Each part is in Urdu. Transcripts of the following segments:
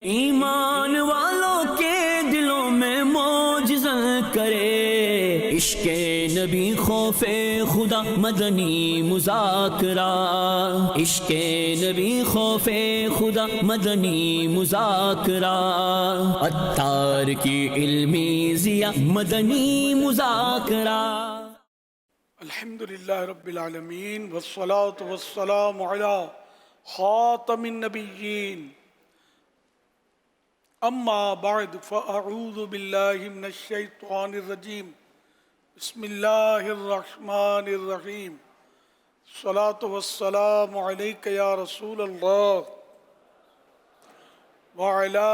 ایمان والوں کے دلوں میں معجزہ کرے عشق نبی خوف خدا مدنی مذاکرہ، عشق نبی خوف خدا مدنی مذاکرہ، عطار کی علمی ضیا مدنی مذاکرہ۔ الحمدللہ رب العالمین والصلاة والسلام علی خاتم النبیین، اما بعد فاعوذ باللہ من الشیطان الرجیم، بسم اللہ الرحمن الرحیم، الصلاة والسلام علیک یا رسول اللہ وعلی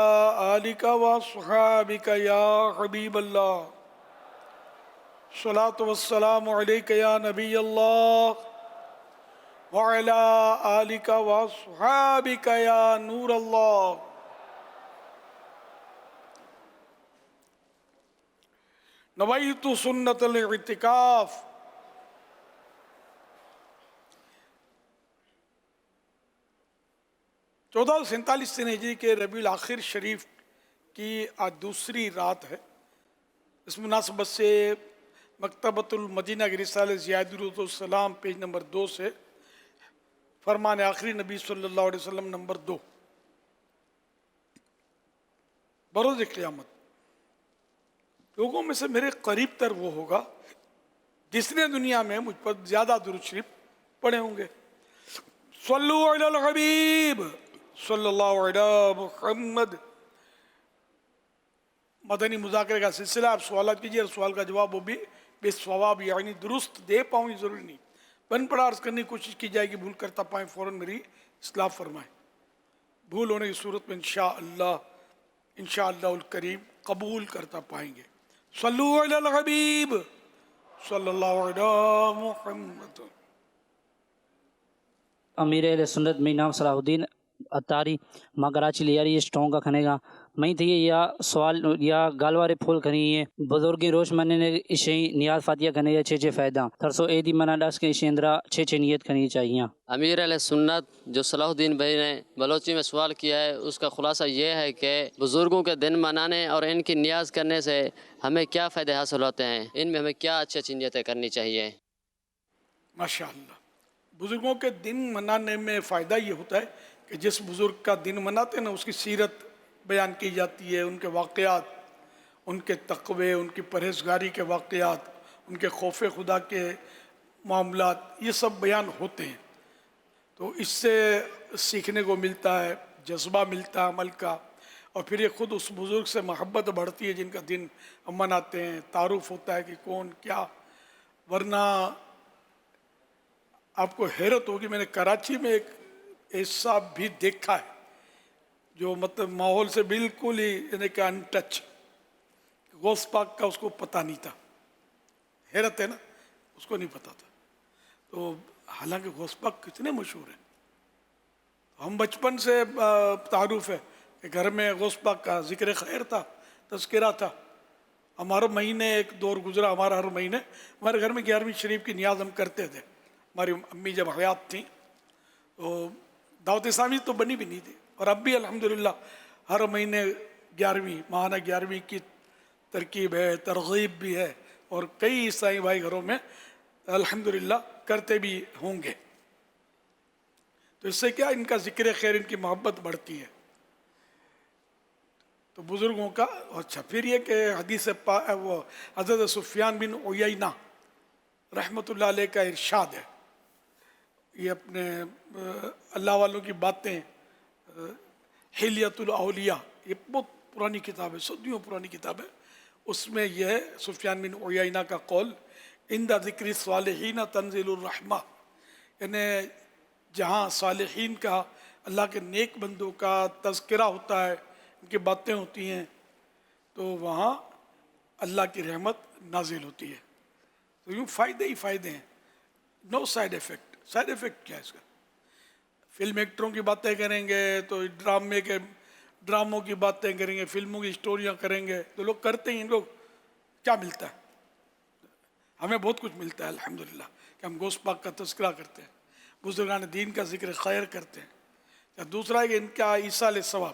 آلک واصحابک یا حبیب اللہ، الصلاة والسلام علیک یا نبی اللہ وعلی آلک واصحابک یا نور اللہ۔ نویت سنت الاعتکاف۔ 1447 ہجری کے ربیع الاخر شریف کی آج دوسری رات ہے۔ اس مناسبت سے مکتبۃ المدینہ کی رسالہ زیاد السلام پیج نمبر 2 سے فرمان آخری نبی صلی اللہ علیہ وسلم نمبر 2۔ بروز قیامت لوگوں میں سے میرے قریب تر وہ ہوگا جس نے دنیا میں مجھ پر زیادہ درود شریف پڑھے ہوں گے۔ صلو علی الحبیب صلی اللہ علی محمد۔ مدنی مذاکرے کا سلسلہ، آپ سوالات کیجئے اور سوال کا جواب وہ بھی بے ثواب یعنی درست دے پاؤں یہ ضروری نہیں، بن پڑھا عرض کرنے کی کوشش کی جائے گی، بھول کرتا پائیں فوراً میری اصلاح فرمائیں۔ بھول ہونے کی صورت میں انشاءاللہ الکریم قبول کرتا پائیں گے۔ صلو علی الحبیب صلی اللہ علی محمد۔ امیر اہل سنت میں نام صلاح الدین اتاری ماں کراچی لیاری یہ سٹونگ کا کھنے گا میں تھی یا سوال یا گالوارے پھول کھنی ہے بزرگی روش مننے نے اشیں نیاز فاتحہ کھنے یا چھے فائدہ ترسو اے دی منا ڈاس کے اشیں اندرا چھے نیت کھنی چاہیے۔ امیر علیہ سنت جو صلاح الدین بھائی نے بلوچی میں سوال کیا ہے اس کا خلاصہ یہ ہے کہ بزرگوں کے دن منانے اور ان کی نیاز کرنے سے ہمیں کیا فائدے حاصل ہوتے ہیں، ان میں ہمیں کیا اچھی نیتیں کرنی چاہیے۔ ماشاءاللہ، بزرگوں کے دن منانے میں فائدہ یہ ہوتا ہے کہ جس بزرگ کا دن مناتے ہیں نا اس کی سیرت بیان کی جاتی ہے، ان کے واقعات، ان کے تقوی، ان کی پرہیزگاری کے واقعات، ان کے خوف خدا کے معاملات، یہ سب بیان ہوتے ہیں، تو اس سے سیکھنے کو ملتا ہے، جذبہ ملتا ہے عمل کا، اور پھر یہ خود اس بزرگ سے محبت بڑھتی ہے جن کا دن ہم مناتے ہیں، تعارف ہوتا ہے کہ کون کیا۔ ورنہ آپ کو حیرت ہوگی، میں نے کراچی میں ایک ایسا بھی دیکھا ہے جو مطلب ماحول سے بالکل ہی یعنی کہ ان ٹچ، غوث پاک کا اس کو پتہ نہیں تھا۔ حیرت ہے نا، اس کو نہیں پتہ تھا، تو حالانکہ غوث پاک کتنے مشہور ہیں، ہم بچپن سے تعارف ہے کہ گھر میں غوث پاک کا ذکر خیر تھا، تذکرہ تھا۔ ہمارا مہینے ایک دور گزرا، ہمارا ہر مہینے ہمارے گھر میں 11ویں شریف کی نیاز ہم کرتے تھے۔ ہماری امی جب حیات تھیں تو دعوت اسلامی تو بنی بھی نہیں تھی، اور اب بھی الحمدللہ ہر مہینے 11ویں ماہانہ 11ویں کی ترکیب ہے، ترغیب بھی ہے، اور کئی عیسائی بھائی گھروں میں الحمدللہ کرتے بھی ہوں گے۔ تو اس سے کیا ان کا ذکر خیر، ان کی محبت بڑھتی ہے۔ تو بزرگوں کا اچھا، پھر یہ کہ حدیث وہ حضرت سفیان بن عیینہ رحمۃ اللہ علیہ کا ارشاد ہے، یہ اپنے اللہ والوں کی باتیں، حلیۃ الاولیاء، یہ بہت پرانی کتاب ہے، صدیوں پرانی کتاب ہے، اس میں یہ ہے سفیان بن عیینہ کا قول، عند ذکر الصالحین تنزل الرحمہ، یعنی جہاں صالحین کا، اللہ کے نیک بندوں کا تذکرہ ہوتا ہے، ان کی باتیں ہوتی ہیں، تو وہاں اللہ کی رحمت نازل ہوتی ہے۔ تو یوں فائدے ہی فائدے ہیں، نو سائیڈ ایفیکٹ۔ سائیڈ ایفیکٹ کیا ہے اس کا؟ فلم ایکٹروں کی باتیں کریں گے تو ڈراموں کی باتیں کریں گے، فلموں کی اسٹوریاں کریں گے، تو لوگ کرتے ہیں، ان لوگ کیا ملتا ہے؟ ہمیں بہت کچھ ملتا ہے الحمدللہ، کہ ہم غوث پاک کا تذکرہ کرتے ہیں، بزرگان دین کا ذکر خیر کرتے ہیں۔ دوسرا ہے کہ ان کا ایصال ثواب،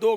2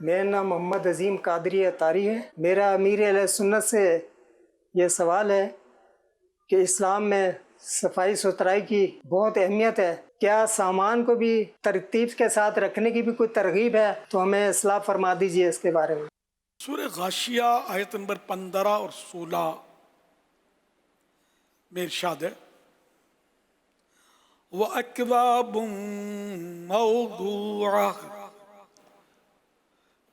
میرا نام محمد عظیم قادری اطاری ہے. میرا امیر اہل سنت سے یہ سوال ہے کہ اسلام میں صفائی ستھرائی کی بہت اہمیت ہے. کیا سامان کو بھی ترتیب کے ساتھ رکھنے کی بھی کوئی ترغیب ہے؟ تو ہمیں اصلاح فرما دیجیے اس کے بارے میں. سورہ غاشیہ آیت نمبر 15 اور 16 میں ارشاد ہے وَأَكْوَابٌ مَوْضُوعَةٌ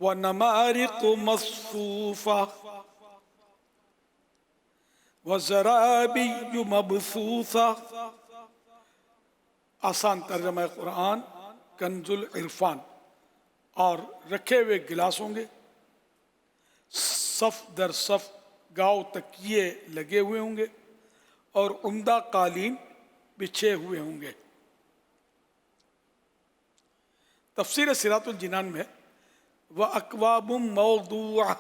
وَنَمَارِقُ مَصْفُوفَةٌ وَزَرَابِيُّ مَبْثُوثَةٌ. آسان ترجمہ قرآن کنز العرفان. اور رکھے ہوئے گلاس ہوں گے، صف در صف گاؤ تکیے لگے ہوئے ہوں گے، اور عمدہ قالین بچھے ہوئے ہوں گے. تفسیر صراط الجنان میں وَأَكْوَابٌ مَوْضُوعَةٌ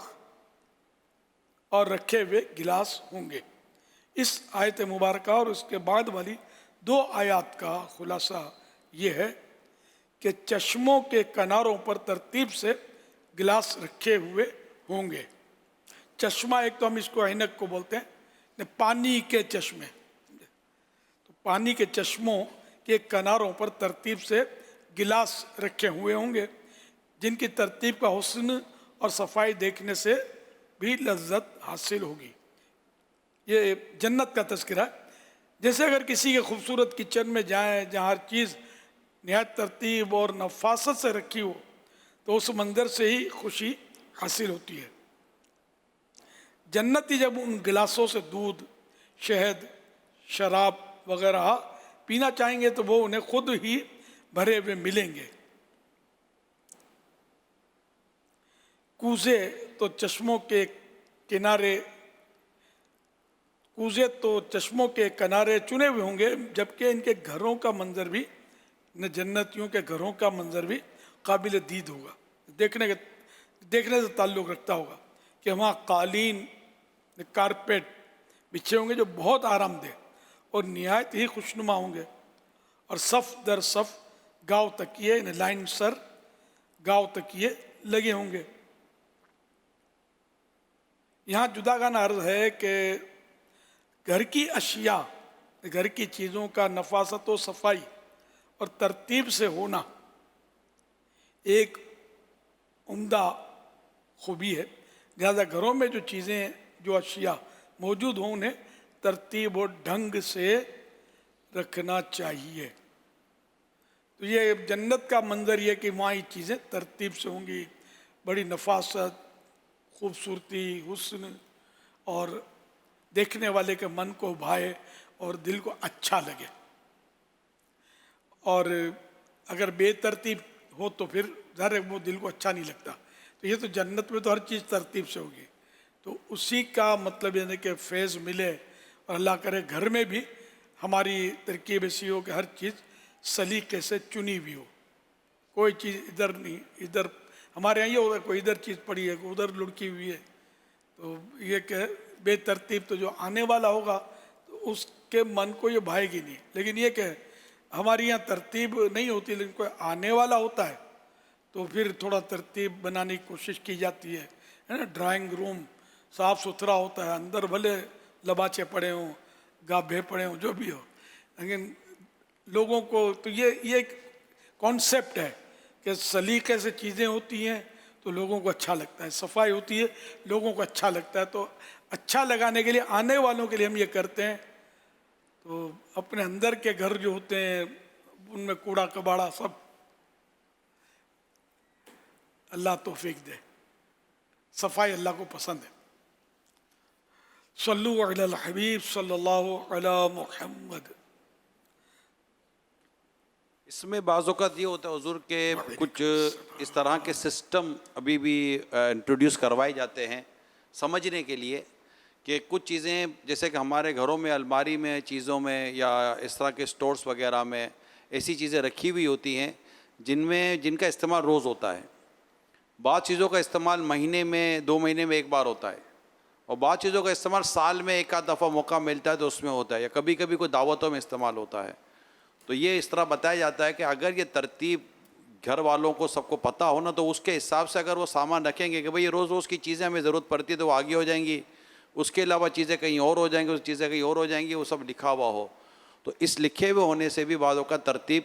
اور رکھے ہوئے گلاس ہوں گے. اس آیت مبارکہ اور اس کے بعد والی 2 آیات کا خلاصہ یہ ہے کہ چشموں کے کناروں پر ترتیب سے گلاس رکھے ہوئے ہوں گے. چشمہ ایک تو ہم اس کو عینک کو بولتے ہیں، پانی کے چشمے. تو پانی کے چشموں کے کناروں پر ترتیب سے گلاس رکھے ہوئے ہوں گے جن کی ترتیب کا حسن اور صفائی دیکھنے سے بھی لذت حاصل ہوگی. یہ جنت کا تذکرہ ہے. جیسے اگر کسی کے خوبصورت کچن میں جائیں جہاں ہر چیز نہایت ترتیب اور نفاست سے رکھی ہو تو اس منظر سے ہی خوشی حاصل ہوتی ہے. جنتی جب ان گلاسوں سے دودھ، شہد، شراب وغیرہ پینا چاہیں گے تو وہ انہیں خود ہی بھرے ہوئے ملیں گے. کوزے تو چشموں کے کنارے چنے ہوئے ہوں گے، جبکہ ان کے گھروں کا منظر بھی، جنتیوں کے گھروں کا منظر بھی قابل دید ہوگا. دیکھنے سے تعلق رکھتا ہوگا کہ وہاں قالین، کارپیٹ بچھے ہوں گے جو بہت آرام دہ اور نہایت ہی خوشنما ہوں گے، اور صف در صف گاؤ تکیے، لائن سر گاؤ تکیے لگے ہوں گے. یہاں جداگانہ عرض ہے کہ گھر کی اشیاء، گھر کی چیزوں کا نفاست و صفائی اور ترتیب سے ہونا ایک عمدہ خوبی ہے. لہذا گھروں میں جو چیزیں، جو اشیاء موجود ہوں انہیں ترتیب و ڈھنگ سے رکھنا چاہیے. تو یہ جنت کا منظر یہ کہ وہاں یہ چیزیں ترتیب سے ہوں گی، بڑی نفاست، خوبصورتی، حسن، اور دیکھنے والے کے من کو بھائے اور دل کو اچھا لگے. اور اگر بے ترتیب ہو تو پھر ظاہر وہ دل کو اچھا نہیں لگتا. تو یہ تو جنت میں تو ہر چیز ترتیب سے ہوگی. تو اسی کا مطلب یہ ہے کہ فیض ملے، اور اللہ کرے گھر میں بھی ہماری ترکیب ایسی ہو کہ ہر چیز سلیقے سے چنی ہوئی ہو. کوئی چیز ادھر نہیں، ادھر ہمارے یہاں یہ ہوگا کوئی ادھر چیز پڑی ہے، کوئی ادھر لڑکی ہوئی ہے. تو یہ کہ بے ترتیب تو جو آنے والا ہوگا تو اس کے من کو یہ بھائے گی نہیں. لیکن یہ کہ ہماری یہاں ترتیب نہیں ہوتی، لیکن کوئی آنے والا ہوتا ہے تو پھر تھوڑا ترتیب بنانے کی کوشش کی جاتی ہے نا. ڈرائنگ روم صاف ستھرا ہوتا ہے، اندر بھلے لباچے پڑے ہوں، گابھے پڑے ہوں، جو بھی ہو، لیکن لوگوں کو تو یہ ایک کانسیپٹ ہے کہ سلیقے سے چیزیں ہوتی ہیں تو لوگوں کو اچھا لگتا ہے، صفائی ہوتی ہے لوگوں کو اچھا لگتا ہے. تو اچھا لگانے کے لیے، آنے والوں کے لیے ہم یہ کرتے ہیں. تو اپنے اندر کے گھر جو ہوتے ہیں ان میں کوڑا کباڑا سب اللہ توفیق دے. صفائی اللہ کو پسند ہے. صلو علی الحبیب صلی اللہ علی محمد. اس میں بعض اوقات یہ ہوتا ہے حضور کہ کچھ اس طرح کے سسٹم ابھی بھی انٹروڈیوس کروائے جاتے ہیں سمجھنے کے لیے کہ کچھ چیزیں جیسے کہ ہمارے گھروں میں الماری میں چیزوں میں یا اس طرح کے سٹورز وغیرہ میں ایسی چیزیں رکھی ہوئی ہوتی ہیں جن کا استعمال روز ہوتا ہے. بعض چیزوں کا استعمال مہینے میں 2 مہینے میں ایک بار ہوتا ہے، اور بعض چیزوں کا استعمال سال میں ایک آدھ دفعہ موقع ملتا ہے تو اس میں ہوتا ہے، یا کبھی کبھی کوئی دعوتوں میں استعمال ہوتا ہے. تو یہ اس طرح بتایا جاتا ہے کہ اگر یہ ترتیب گھر والوں کو سب کو پتہ ہو نا تو اس کے حساب سے اگر وہ سامان رکھیں گے کہ بھئی یہ روز روز کی چیزیں ہمیں ضرورت پڑتی ہے تو وہ آگے ہو جائیں گی، اس کے علاوہ چیزیں کہیں اور ہو جائیں گی، اس چیزیں کہیں اور ہو جائیں گی، وہ سب لکھا ہوا ہو. تو اس لکھے ہوئے ہونے سے بھی بعض اوقات ترتیب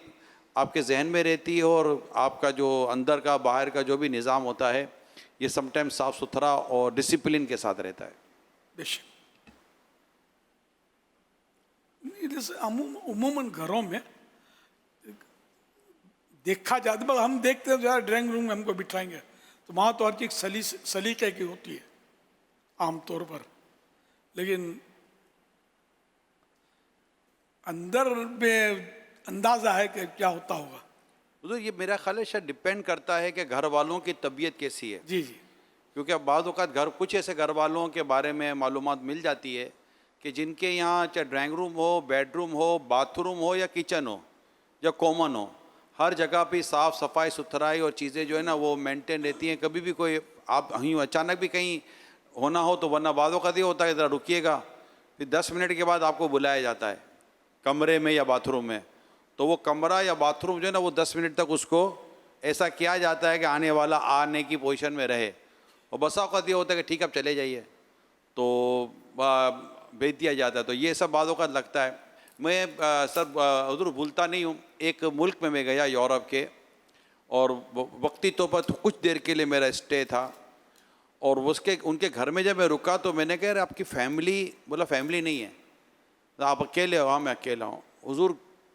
آپ کے ذہن میں رہتی ہے، اور آپ کا جو اندر کا باہر کا جو بھی نظام ہوتا ہے یہ سم ٹائم صاف ستھرا اور ڈسپلن کے ساتھ رہتا ہے. بے شک. جیسے عموماً گھروں میں دیکھا جاتا ہے، ہم دیکھتے ہیں جو ہے ڈرائنگ روم میں ہم کو بٹھائیں گے تو وہاں تو ہر چیز سلیقے کی ہوتی ہے عام طور پر، لیکن اندر میں اندازہ ہے کہ کیا ہوتا ہوگا. حضور یہ میرا خیال ہے شاید ڈپینڈ کرتا ہے کہ گھر والوں کی طبیعت کیسی ہے. جی جی. کیونکہ اب بعض اوقات کچھ ایسے گھر والوں کے بارے میں معلومات مل جاتی ہے کہ جن کے یہاں چاہے ڈرائنگ روم ہو، بیڈ روم ہو، باتھ روم ہو یا کچن ہو یا کامن ہو، ہر جگہ پہ صاف صفائی ستھرائی اور چیزیں جو ہے نا وہ مینٹین رہتی ہیں. کبھی بھی کوئی آپ اچانک بھی کہیں ہونا ہو تو ورنہ بعض اوقات یہ ہوتا ہے کہ ذرا رکیے گا، پھر 10 منٹ کے بعد آپ کو بلایا جاتا ہے کمرے میں یا باتھ روم میں، تو وہ کمرہ یا باتھ روم جو ہے نا وہ 10 منٹ تک اس کو ایسا کیا جاتا ہے کہ آنے والا آنے کی پوزیشن میں رہے، اور بسا اوقات یہ ہوتا ہے کہ ٹھیک ہے اب چلے جائیے تو بھیج دیا جاتا ہے. تو یہ سب بعض اوقات لگتا ہے. میں سر حضور بھولتا نہیں ہوں، ایک ملک میں گیا یورپ کے، اور وقتی طور پر کچھ دیر کے لیے میرا اسٹے تھا، اور ان کے گھر میں جب میں رکا تو میں نے کہا آپ کی فیملی، بولا فیملی نہیں ہے آپ اکیلے ہو. ہاں میں اکیلا ہوں. حضور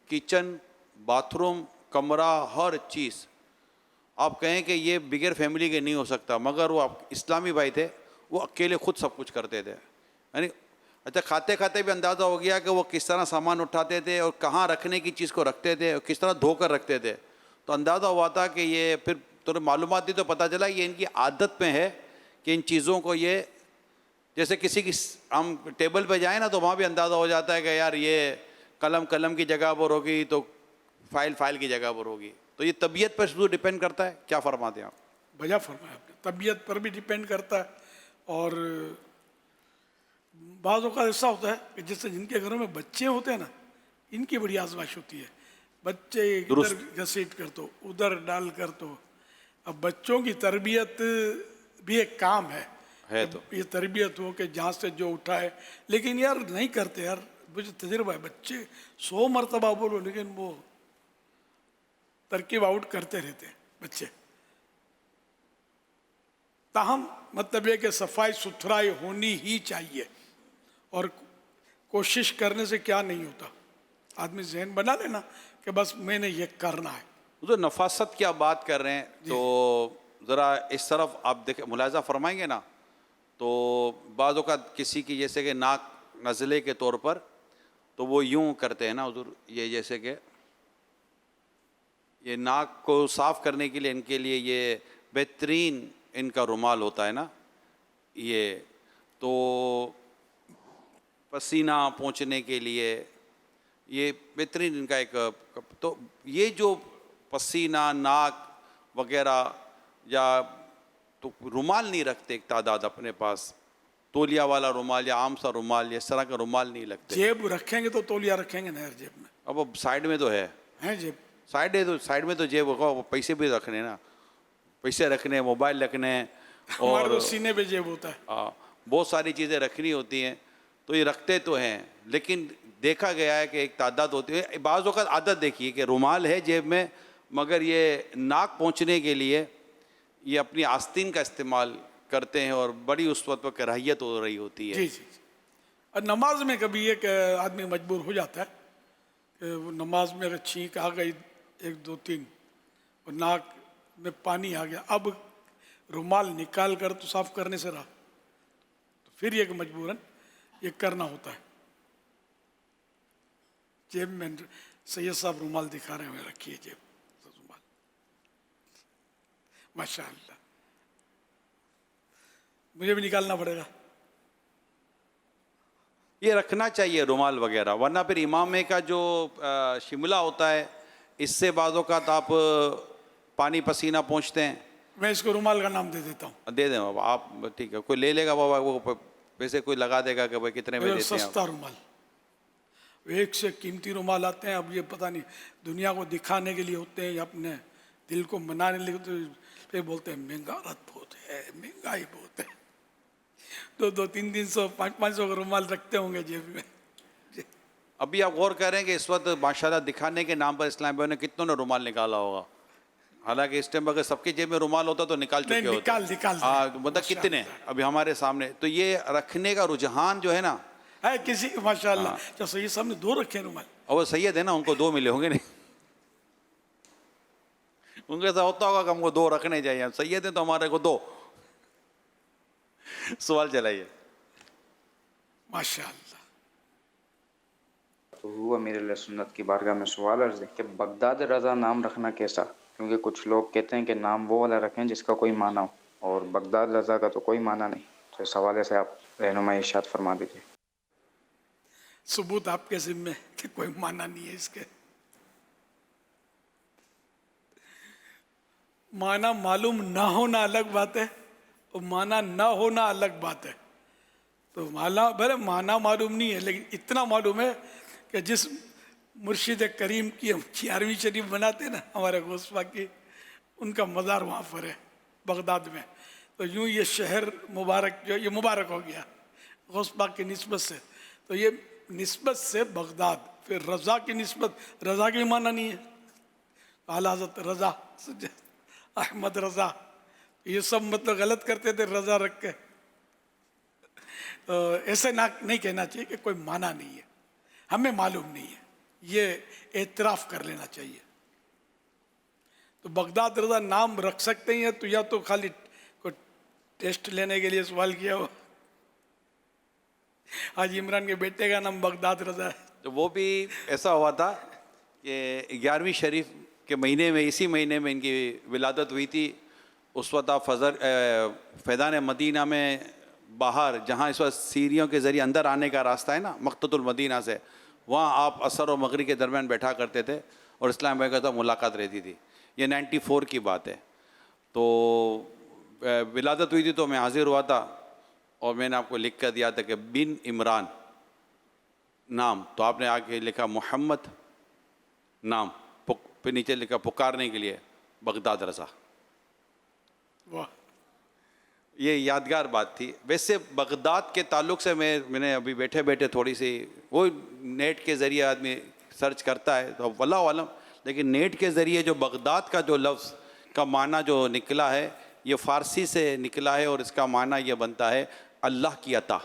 کچن، باتھ روم، کمرہ، ہر چیز آپ کہیں کہ یہ بغیر فیملی کے نہیں ہو سکتا، مگر وہ اسلامی بھائی تھے، وہ اکیلے خود سب کچھ کرتے تھے. یعنی اچھا کھاتے کھاتے بھی اندازہ ہو گیا کہ وہ کس طرح سامان اٹھاتے تھے اور کہاں رکھنے کی چیز کو رکھتے تھے اور کس طرح دھو کر رکھتے تھے. تو اندازہ ہوا تھا کہ یہ پھر تو معلومات دی تو پتہ چلا یہ ان کی عادت میں ہے کہ ان چیزوں کو یہ جیسے کسی کی ہم ٹیبل پہ جائیں نا تو وہاں بھی اندازہ ہو جاتا ہے کہ یار یہ قلم کی جگہ پر ہوگی تو فائل کی جگہ پر ہوگی. تو یہ طبیعت پر ضرور ڈپینڈ کرتا ہے. کیا فرماتے ہیں آپ؟ بجا فرمایا آپ نے، طبیعت پر بھی ڈپینڈ کرتا ہے. اور بعض اوقات ایسا ہوتا ہے کہ جیسے جن کے گھروں میں بچے ہوتے ہیں نا، ان کی بڑی آزمائش ہوتی ہے. بچے ادھر گھسیٹ کر تو ادھر ڈال کر تو. اب بچوں کی تربیت بھی ایک کام ہے تو یہ تربیت ہو کہ جہاں سے جو اٹھائے، لیکن یار نہیں کرتے. یار مجھے تجربہ ہے، بچے 100 مرتبہ بولو لیکن وہ ترکیب آؤٹ کرتے رہتے ہیں بچے. تاہم مطلب یہ کہ صفائی ستھرائی ہونی ہی چاہیے، اور کوشش کرنے سے کیا نہیں ہوتا. آدمی ذہن بنا لینا کہ بس میں نے یہ کرنا ہے. جو نفاست کی آپ بات کر رہے ہیں تو ذرا اس طرف آپ دیکھیں ملاحظہ فرمائیں گے نا، تو بعض اوقات کسی کی جیسے کہ ناک نزلے کے طور پر تو وہ یوں کرتے ہیں نا حضور، یہ جیسے کہ یہ ناک کو صاف کرنے کے لیے ان کے لیے یہ بہترین ان کا رومال ہوتا ہے نا، یہ تو پسینہ پہنچنے کے لیے یہ بہترین ان کا ایک. تو یہ جو پسینہ ناک وغیرہ یا تو رومال نہیں رکھتے ایک تعداد اپنے پاس، تولیہ والا رومال یا عام سا رومال یا اس طرح کا رومال نہیں لگتے. جیب رکھیں گے تو تولیہ رکھیں گے نہر جیب میں. اب وہ سائڈ میں تو ہے جیب سائڈ میں تو جیب ہوگا، پیسے بھی رکھنے نا، پیسے رکھنے، موبائل رکھنے، ہمارے اور تو سینے پہ جیب ہوتا ہے. بہت ساری چیزیں رکھنی ہوتی ہیں. تو یہ رکھتے تو ہیں، لیکن دیکھا گیا ہے کہ ایک تعداد ہوتی ہے. بعض اوقات عادت دیکھیے کہ رومال ہے جیب میں، مگر یہ ناک پہنچنے کے لیے یہ اپنی آستین کا استعمال کرتے ہیں، اور بڑی اس وقت پر کراہیت ہو رہی ہوتی ہے. جی. اور نماز میں کبھی ایک آدمی مجبور ہو جاتا ہے کہ وہ نماز میں اگر چھینک آ گئی 1 2 3 اور ناک میں پانی آ گیا، اب رومال نکال کر تو صاف کرنے سے رہا، تو پھر یہ کہ مجبوراً یہ کرنا ہوتا ہے. جیب میں سید صاحب رومال دکھا رہے ہیں، رکھیے جیب رومال. ماشاء اللہ، مجھے بھی نکالنا پڑے گا. یہ رکھنا چاہیے رومال وغیرہ، ورنہ پھر امامے کا جو شملہ ہوتا ہے اس سے بعض اوقات آپ پانی پسینہ پہنچتے ہیں. میں اس کو رومال کا نام دے دیتا ہوں. دے دیں بابا آپ، ٹھیک ہے، کوئی لے لے گا بابا، وہ پیسے کوئی لگا دے گا کہ بھائی کتنے میں دیتے ہیں. سستا رومال، ایک سے قیمتی رومال آتے ہیں. اب یہ پتہ نہیں دنیا کو دکھانے کے لیے ہوتے ہیں یا اپنے دل کو منانے لگے تو پھر بولتے ہیں مہنگارت بہت ہے، مہنگائی بہت ہے. 200 300 500 کا رومال رکھتے ہوں گے جیب میں. ابھی آپ غور کریں کہ اس وقت ماشاءاللہ دکھانے کے نام پر اسلام بھائی نے کتنوں نے رومال نکالا ہوگا. حالانکہ اس ٹائم اگر سب کی جیب میں رومال ہوتا تو نکال چکے ہوتے. نکال مطلب کتنے ابھی ہمارے سامنے. تو یہ رکھنے کا رجحان جو ہے نا ہے کسی ماشاءاللہ. جو سید صاحب نے 2 رکھے رومال. اور وہ سید ہے نا، ان کو 2 ملے ہوں گے نہیں. ان کے ایسا ہوتا ہوگا کہ ہم کو 2 رکھنے چاہیے. سید ہیں تو ہمارے کو 2. سوال چلائیے. ماشاءاللہ. تو ہوا امیر علیہ سنت کی بارگاہ میں سوال عرض ہے کہ بغداد رضا نام رکھنا کیسا؟ کیونکہ کچھ لوگ کہتے ہیں کہ نام وہ والا رکھیں جس کا کوئی معنی ہو، اور بغداد رضا کا تو کوئی معنی نہیں. تو اس حوالے سے آپ رہنمائی ارشاد فرما دیجیے. ثبوت آپ کے ذمہ کہ کوئی معنی نہیں ہے اس کے. معنی معلوم نہ ہونا الگ بات ہے اور معنی نہ ہونا الگ بات ہے. تو معنی معلوم نہیں ہے، لیکن اتنا معلوم ہے کہ جس مرشد کریم کی ہم 11ویں شریف بناتے ہیں نا ہمارے غوث پاک کی، ان کا مزار وہاں پر ہے بغداد میں. تو یوں یہ شہر مبارک جو یہ مبارک ہو گیا غوث پاک کی نسبت سے. تو یہ نسبت سے بغداد. پھر رضا کی نسبت، رضا کی معنی نہیں ہے. اعلیٰ حضرت رضا، احمد رضا، یہ سب مطلب غلط کرتے تھے رضا رکھ کے. ایسے نہیں کہنا چاہیے کہ کوئی معنی نہیں ہے، ہمیں معلوم نہیں ہے، یہ اعتراف کر لینا چاہیے. تو بغداد رضا نام رکھ سکتے ہیں تو یا تو خالی کوئی ٹیسٹ لینے کے لیے سوال کیا ہو. حاجی عمران کے بیٹے کا نام بغداد رضا ہے. تو وہ بھی ایسا ہوا تھا کہ 11ویں شریف کے مہینے میں، اسی مہینے میں ان کی ولادت ہوئی تھی. اس وقت آپ فیضان مدینہ میں باہر، جہاں اس وقت سیڑھیوں کے ذریعے اندر آنے کا راستہ ہے نا مقتۃ المدینہ سے، وہاں آپ عصر و مغرب کے درمیان بیٹھا کرتے تھے اور اسلام بھائی کا ساتھ ملاقات رہتی تھی. یہ 94 کی بات ہے. تو ولادت ہوئی تھی تو میں حاضر ہوا تھا اور میں نے آپ کو لکھ کر دیا تھا کہ بن عمران نام. تو آپ نے آگے لکھا محمد نام، پھر نیچے لکھا پکارنے کے لیے بغداد رضا. واہ، یہ یادگار بات تھی. ویسے بغداد کے تعلق سے میں نے ابھی بیٹھے بیٹھے تھوڑی سی وہ نیٹ کے ذریعے آدمی سرچ کرتا ہے تو واللہ عالم، لیکن نیٹ کے ذریعے جو بغداد کا جو لفظ کا معنی جو نکلا ہے یہ فارسی سے نکلا ہے اور اس کا معنی یہ بنتا ہے اللہ کی عطا.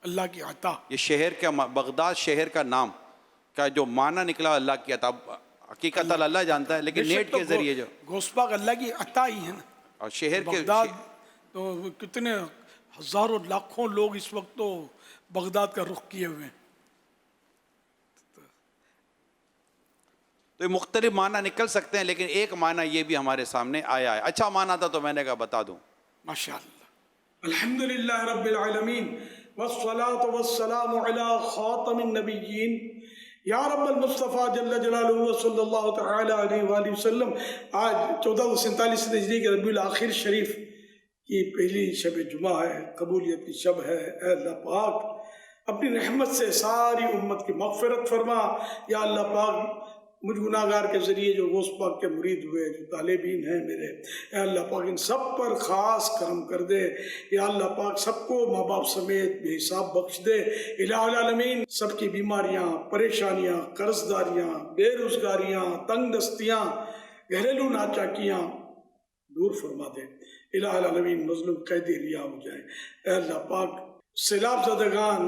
اللہ کی عطا. یہ شہر کا بغداد شہر کا نام کا جو معنی نکلا اللہ کی عطا. حقیقت اللہ جانتا ہے، لیکن نیٹ کے ذریعے جو غوث پاک اللہ کی عطا ہی ہے نا. اور شہر کے بغداد تو کتنے ہزاروں لاکھوں لوگ اس وقت تو بغداد کا رخ کیے ہوئے ہیں. تو یہ مختلف معنی نکل سکتے ہیں، لیکن ایک معنی یہ بھی ہمارے سامنے آیا ہے. اچھا معنی تھا تو میں نے کہا بتا دوں. ماشاءاللہ. الحمدللہ رب العالمین والصلاة والسلام علی خاتم النبیین یا رب المصطفیٰ جل جلالہ صلی اللہ تعالی علیہ وآلہ وسلم. آج 1447 ہجری کے ربیع الاخر شریف کی پہلی شب جمعہ ہے، قبولیت کی شب ہے. اے اللہ پاک اپنی رحمت سے ساری امت کی مغفرت فرما. یا اللہ پاک مجھ گناہ گار کے ذریعے جو غوث پاک کے مرید ہوئے، جو طالبین ہیں میرے، اے اللہ پاک ان سب پر خاص کرم کر دے. یا اللہ پاک سب کو ماں باپ سمیت بے حساب بخش دے. الہ العالمین سب کی بیماریاں، پریشانیاں، قرض داریاں، بے روزگاریاں، تنگ دستیاں، گھریلو ناچاکیاں دور فرما دے. الہ العالمین مظلوم قیدی رہا ہو جائے. اے اللہ پاک سیلاب زدگان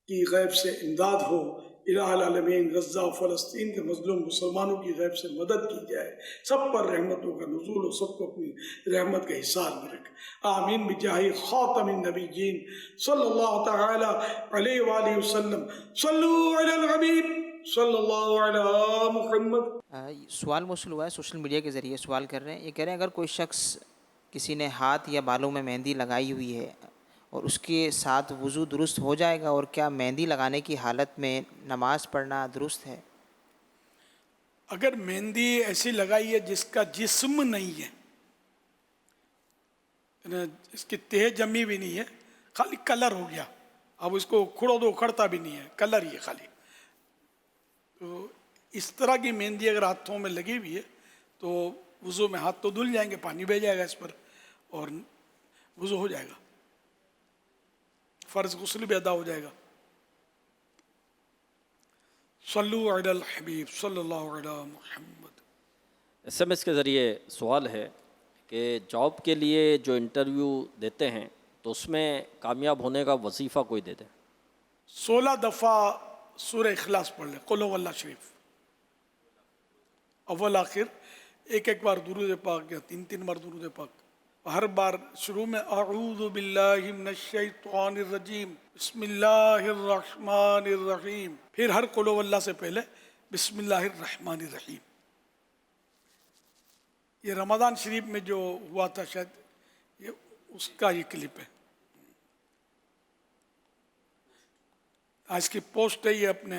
کی غیب سے امداد ہو. الہ العالمین غزہ و فلسطین کے مظلوم مسلمانوں کی غیب سے مدد کی جائے. سب پر رحمتوں کا نزول ہو، سب کو اپنی رحمت کے حصار میں رکھ. آمین بجاہ خاتم النبیین صلی اللہ تعالی علیہ وآلہ وسلم. صلو علی الحبیب صلی اللہ علی محمد. سوال موصول ہوا ہے، سوشل میڈیا کے ذریعے سوال کر رہے ہیں. یہ کہہ رہے ہیں اگر کوئی شخص کسی نے ہاتھ یا بالوں میں مہندی لگائی ہوئی ہے اور اس کے ساتھ وضو درست ہو جائے گا، اور کیا مہندی لگانے کی حالت میں نماز پڑھنا درست ہے؟ اگر مہندی ایسی لگائی ہے جس کا جسم نہیں ہے، اس کی تہ جمی بھی نہیں ہے، خالی کلر ہو گیا، اب اس کو کھڑو دو کھڑتا بھی نہیں ہے، کلر ہی ہے خالی، تو اس طرح کی مہندی اگر ہاتھوں میں لگی ہوئی ہے تو وضو میں ہاتھ تو دھل جائیں گے, پانی بہ جائے گا اس پر اور وضو ہو جائے گا, فرض غسل بھی ادا ہو جائے گا. صلو علی الحبیب صلی اللہ علی محمد. SMS کے ذریعے سوال ہے کہ جاب کے لیے جو انٹرویو دیتے ہیں تو اس میں کامیاب ہونے کا وظیفہ کوئی دے دے. 16 دفعہ سورہ اخلاص پڑھ لیں, قل هو اللہ شریف, اول آخر ایک بار درود پاک یا 3 بار درود پاک. ہر بار شروع میں اعوذ باللہ من الشیطان الرجیم بسم اللہ الرحمن الرحیم, پھر ہر قل هو اللہ سے پہلے بسم اللہ الرحمن الرحیم. یہ رمضان شریف میں جو ہوا تھا شاید یہ اس کا یہ کلپ ہے. آج کی پوسٹ ہے یہ اپنے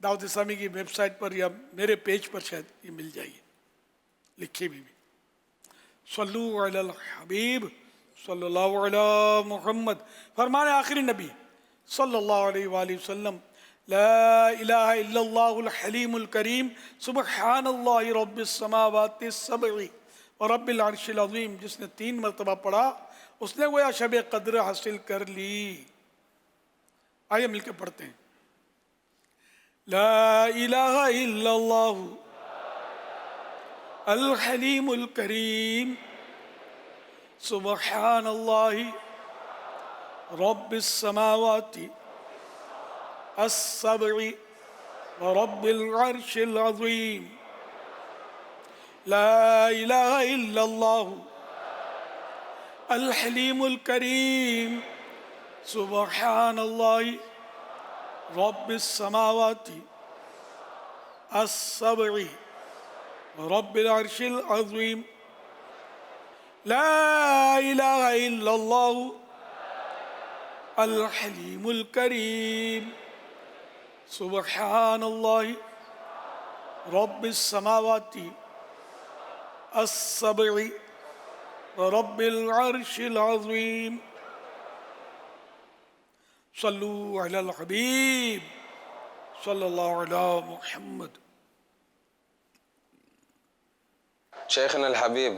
دعوت اسلامی کی ویب سائٹ پر یا میرے پیج پر شاید یہ مل جائے گی لکھی بھی. صلو علی الحبیب صلی اللہ علی محمد. فرمان آخری نبی صلی اللہ علیہ وآلہ وسلم, لا الہ الا اللہ الحلیم الکریم سبحان اللہ رب السماوات السبع ورب العرش العظیم. جس نے 3 مرتبہ پڑھا اس نے گویا شب قدر حاصل کر لی. آئیے مل کے پڑھتے ہیں. لا الہ الا اللہ الحلیم الکریم سبحان اللہ رب السماوات السبع ورب العرش العظیم. لا الہ الا اللہ الحلیم الکریم سبحان اللہ رب السماوات السبع رب العرش العظیم. لا الہ الا اللہ الحلیم الکریم سبحان اللہ رب السماوات السبع رب العرش العظیم. صلو علی الحبیب صلی اللہ علی محمد. شيخنا الحبيب،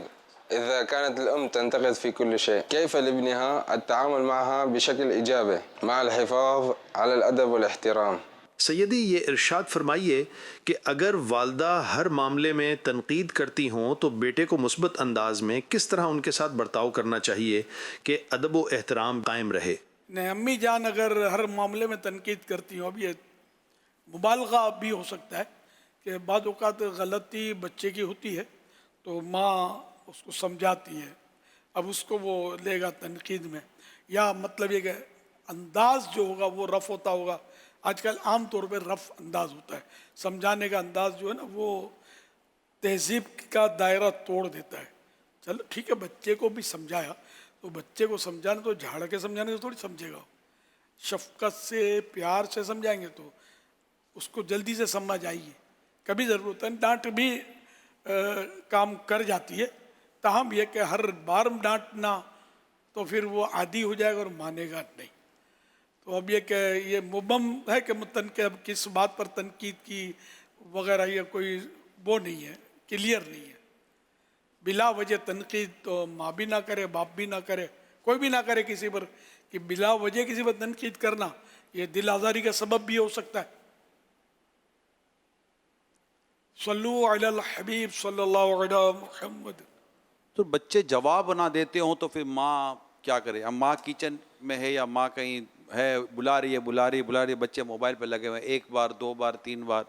إذا كانت الأم تنتقد في كل شيء كيف لابنها التعامل معها بشكل إيجابي مع الحفاظ على الأدب والاحترام؟ سیدی یہ ارشاد فرمائیے کہ اگر والدہ ہر معاملے میں تنقید کرتی ہوں تو بیٹے کو مثبت انداز میں کس طرح ان کے ساتھ برتاؤ کرنا چاہیے کہ ادب و احترام قائم رہے؟ نہیں, امی جان اگر ہر معاملے میں تنقید کرتی ہوں, اب یہ مبالغہ بھی ہو سکتا ہے کہ بعض اوقات غلطی بچے کی ہوتی ہے تو ماں اس کو سمجھاتی ہے, اب اس کو وہ لے گا تنقید میں, یا مطلب یہ کہ انداز جو ہوگا وہ رف ہوتا ہوگا. آج کل عام طور پہ رف انداز ہوتا ہے, سمجھانے کا انداز جو ہے نا وہ تہذیب کا دائرہ توڑ دیتا ہے. چلو ٹھیک ہے, بچے کو بھی سمجھایا تو بچے کو سمجھانا تو جھاڑ کے سمجھانے سے تھوڑی سمجھے گا. شفقت سے پیار سے سمجھائیں گے تو اس کو جلدی سے سمجھ آئیے. کبھی ضرورت ہے ڈانٹ بھی کام کر جاتی ہے, تاہم یہ کہ ہر بار ڈانٹنا تو پھر وہ عادی ہو جائے گا اور مانے گا نہیں. تو اب یہ کہ یہ مبہم ہے کہ اب کس بات پر تنقید کی وغیرہ یہ کوئی وہ نہیں ہے, کلیئر نہیں ہے. بلا وجہ تنقید تو ماں بھی نہ کرے, باپ بھی نہ کرے, کوئی بھی نہ کرے کسی پر, کہ بلا وجہ کسی پر تنقید کرنا یہ دل آزاری کا سبب بھی ہو سکتا ہے. صلو علی الحبیب صلی اللہ علی محمد. تو بچے جواب نہ دیتے ہوں تو پھر ماں کیا کرے؟ اب ماں کچن میں ہے یا ماں کہیں ہے, بلا رہی ہے, بچے موبائل پہ لگے ہوئے ہیں 1 بار 2 بار 3 بار.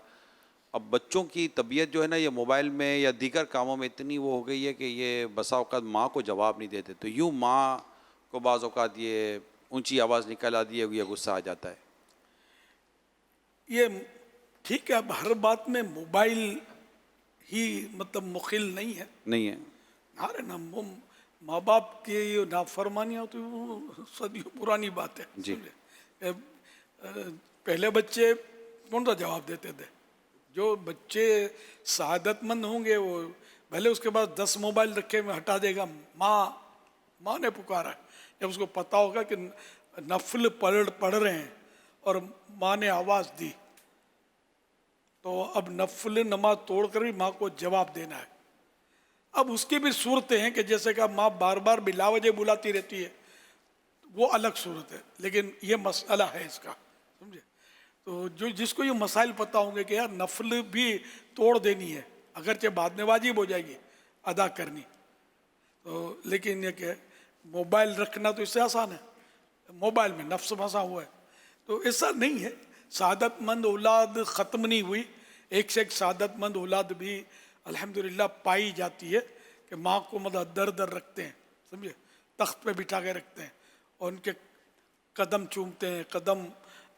اب بچوں کی طبیعت جو ہے نا یہ موبائل میں یا دیگر کاموں میں اتنی وہ ہو گئی ہے کہ یہ بسا اوقات ماں کو جواب نہیں دیتے, تو یوں ماں کو بعض اوقات یہ اونچی آواز نکل آتی ہے, یہ غصہ آ جاتا ہے. یہ ٹھیک ہے, اب ہر بات میں موبائل ہی مطلب مخل نہیں ہے. ارے نا ماں باپ کی یہ نافرمانیاں تو وہ صدیوں پرانی بات ہے. جی پہلے بچے کون سا جواب دیتے تھے؟ جو بچے سعادت مند ہوں گے وہ بھلے اس کے بعد 10 موبائل رکھے میں ہٹا دے گا, ماں نے پکارا. جب اس کو پتا ہوگا کہ نفل پڑھ رہے ہیں اور ماں نے آواز دی تو اب نفل نماز توڑ کر بھی ماں کو جواب دینا ہے. اب اس کی بھی صورتیں ہیں کہ جیسے کہ ماں بار بار بلا وجہ بلاتی رہتی ہے، وہ الگ صورت ہے، لیکن یہ مسئلہ ہے اس کا، سمجھے. تو جس کو یہ مسائل پتہ ہوں گے کہ یار نفل بھی توڑ دینی ہے، اگرچہ بعد میں واجب ہو جائے گی ادا کرنی، تو لیکن یہ کہ موبائل رکھنا تو اس سے آسان ہے، موبائل میں نفس پھنسا ہوا ہے. تو ایسا نہیں ہے. سعادت مند اولاد ختم نہیں ہوئی، ایک سے ایک سعادت مند اولاد بھی الحمدللہ پائی جاتی ہے کہ ماں کو مطلب در در رکھتے ہیں، سمجھے، تخت پہ بٹھا کے رکھتے ہیں اور ان کے قدم چومتے ہیں، قدم